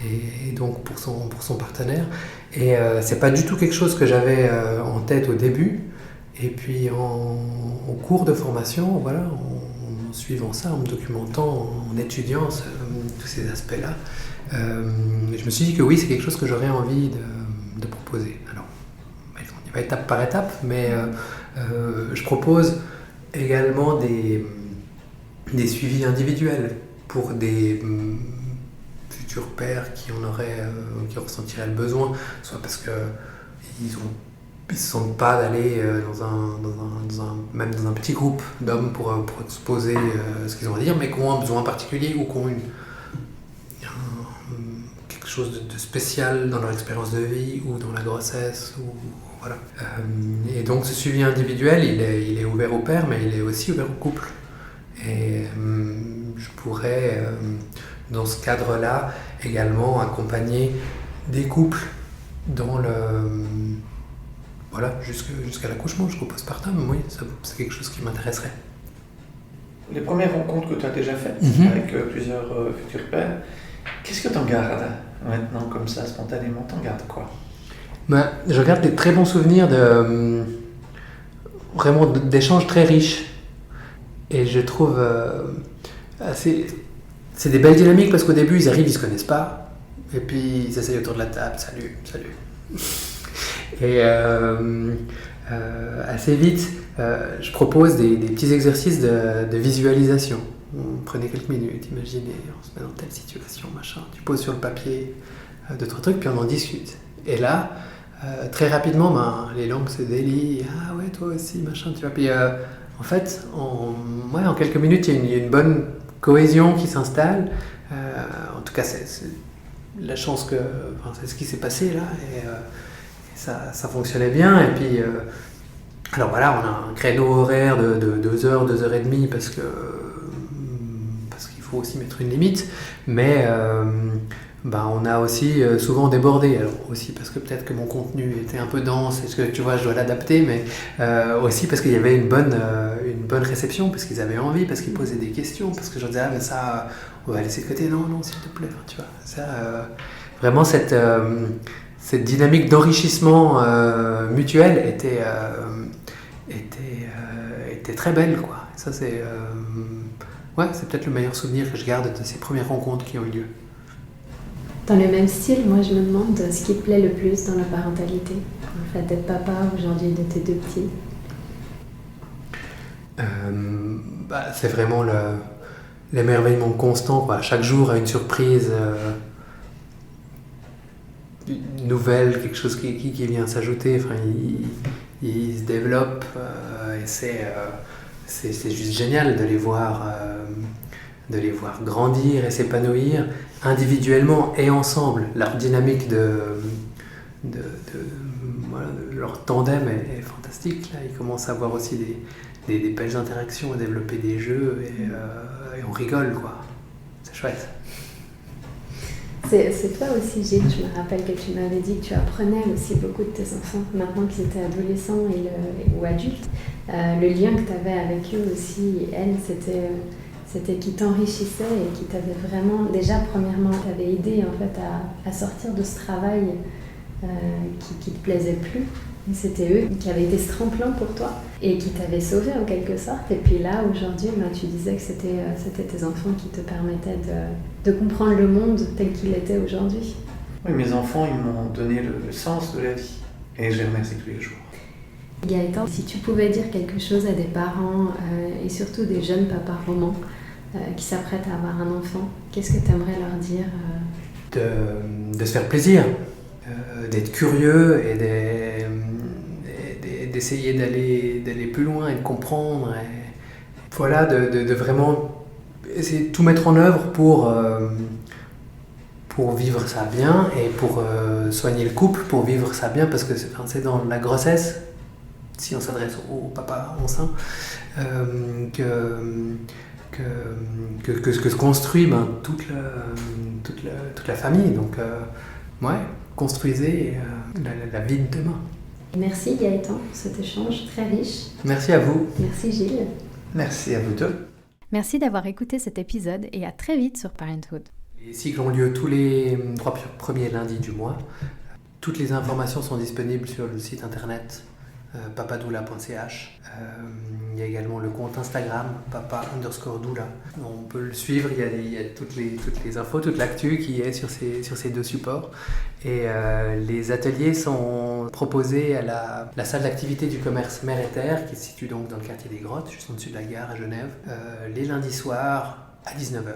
et donc pour son partenaire. Et c'est pas du tout quelque chose que j'avais en tête au début. Et puis au cours de formation, en suivant ça, en me documentant, en étudiant tous ces aspects-là, je me suis dit que oui, c'est quelque chose que j'aurais envie de proposer. Alors, on y va étape par étape, mais je propose également des suivis individuels pour des futurs pères qui ressentiraient le besoin, soit parce qu'ils ne se sentent pas d'aller même dans un petit groupe d'hommes pour exposer ce qu'ils ont à dire, mais qui ont un besoin particulier ou qui ont quelque chose de spécial dans leur expérience de vie ou dans la grossesse. Voilà. Et donc ce suivi individuel, il est ouvert au père, mais il est aussi ouvert au couple. Et je pourrais, dans ce cadre-là, également accompagner des couples dans jusqu'à l'accouchement, jusqu'au postpartum. Oui, c'est quelque chose qui m'intéresserait. Les premières rencontres que tu as déjà faites avec plusieurs futurs pères, qu'est-ce que tu en gardes maintenant, comme ça, spontanément? Tu en gardes quoi? Je garde des très bons souvenirs vraiment d'échanges très riches. Et je trouve c'est des belles dynamiques parce qu'au début, ils arrivent, ils se connaissent pas. Et puis, ils essayent autour de la table. Salut. Et assez vite, je propose des petits exercices de visualisation. Prenez quelques minutes, imaginez, on se met dans telle situation, machin. Tu poses sur le papier 2-3 trucs, puis on en discute. Et là, très rapidement, les langues se délient. Ah ouais, toi aussi, machin, tu vois. Puis en fait, en quelques minutes, il y a une bonne cohésion qui s'installe. En tout cas, c'est la chance c'est ce qui s'est passé là. Et ça fonctionnait bien. Et puis, alors voilà, on a un créneau horaire de 2 heures, 2 heures et demie parce qu'il faut aussi mettre une limite. Mais on a aussi souvent débordé. Alors aussi parce que peut-être que mon contenu était un peu dense et que tu vois, je dois l'adapter, mais aussi parce qu'il y avait une bonne réception, parce qu'ils avaient envie, parce qu'ils posaient des questions, parce que je disais mais ça on va laisser de côté, non s'il te plaît, tu vois. Ça, vraiment cette dynamique d'enrichissement mutuel était très belle, quoi. Ça c'est peut-être le meilleur souvenir que je garde de ces premières rencontres qui ont eu lieu. Dans le même style, moi je me demande ce qui te plaît le plus dans la parentalité, le fait d'être papa aujourd'hui de tes 2 petits. C'est vraiment l'émerveillement constant, quoi. Chaque jour a une surprise, une nouvelle, quelque chose qui vient s'ajouter. Enfin, il se développe et c'est juste génial de les voir grandir et s'épanouir individuellement et ensemble. Leur dynamique de leur tandem est fantastique. Là, ils commencent à avoir aussi des belles interactions, à développer des jeux et on rigole, quoi. C'est chouette. C'est toi aussi, Gilles, je me rappelle que tu m'avais dit que tu apprenais aussi beaucoup de tes enfants, maintenant qu'ils étaient adolescents ou adultes. Le lien que tu avais avec eux aussi, elles, c'était qu'ils t'enrichissaient et qui t'avaient vraiment, déjà premièrement, t'avaient aidé en fait à sortir de ce travail qui te plaisait plus. Et c'était eux qui avaient été ce tremplin pour toi et qui t'avaient sauvé en quelque sorte. Et puis là, aujourd'hui, tu disais que c'était tes enfants qui te permettaient de comprendre le monde tel qu'il était aujourd'hui. Oui, mes enfants, ils m'ont donné le sens de la vie et je les remercie tous les jours. Gaëtan, si tu pouvais dire quelque chose à des parents et surtout des jeunes papas romans qui s'apprêtent à avoir un enfant, qu'est-ce que tu aimerais leur dire De se faire plaisir, d'être curieux et d'essayer d'aller plus loin et de comprendre. Et voilà, de vraiment essayer de tout mettre en œuvre pour vivre ça bien et pour soigner le couple, pour vivre ça bien, parce que c'est dans la grossesse, si on s'adresse au papa enceint, que se construit toute la famille. Donc, construisez la vie de demain. Merci Gaëtan pour cet échange très riche. Merci à vous. Merci Gilles. Merci à vous deux. Merci d'avoir écouté cet épisode et à très vite sur Parenthood. Les cycles ont lieu tous les 3 premiers lundis du mois. Toutes les informations sont disponibles sur le site internet papadoula.ch. Il y a également le compte Instagram papa_doula. On peut le suivre, il y a toutes les infos, toute l'actu qui est sur ces 2 supports. Et les ateliers sont proposés à la salle d'activité du commerce Mer et Terre, qui se situe donc dans le quartier des Grottes, juste en dessus de la gare à Genève, les lundis soirs à 19h.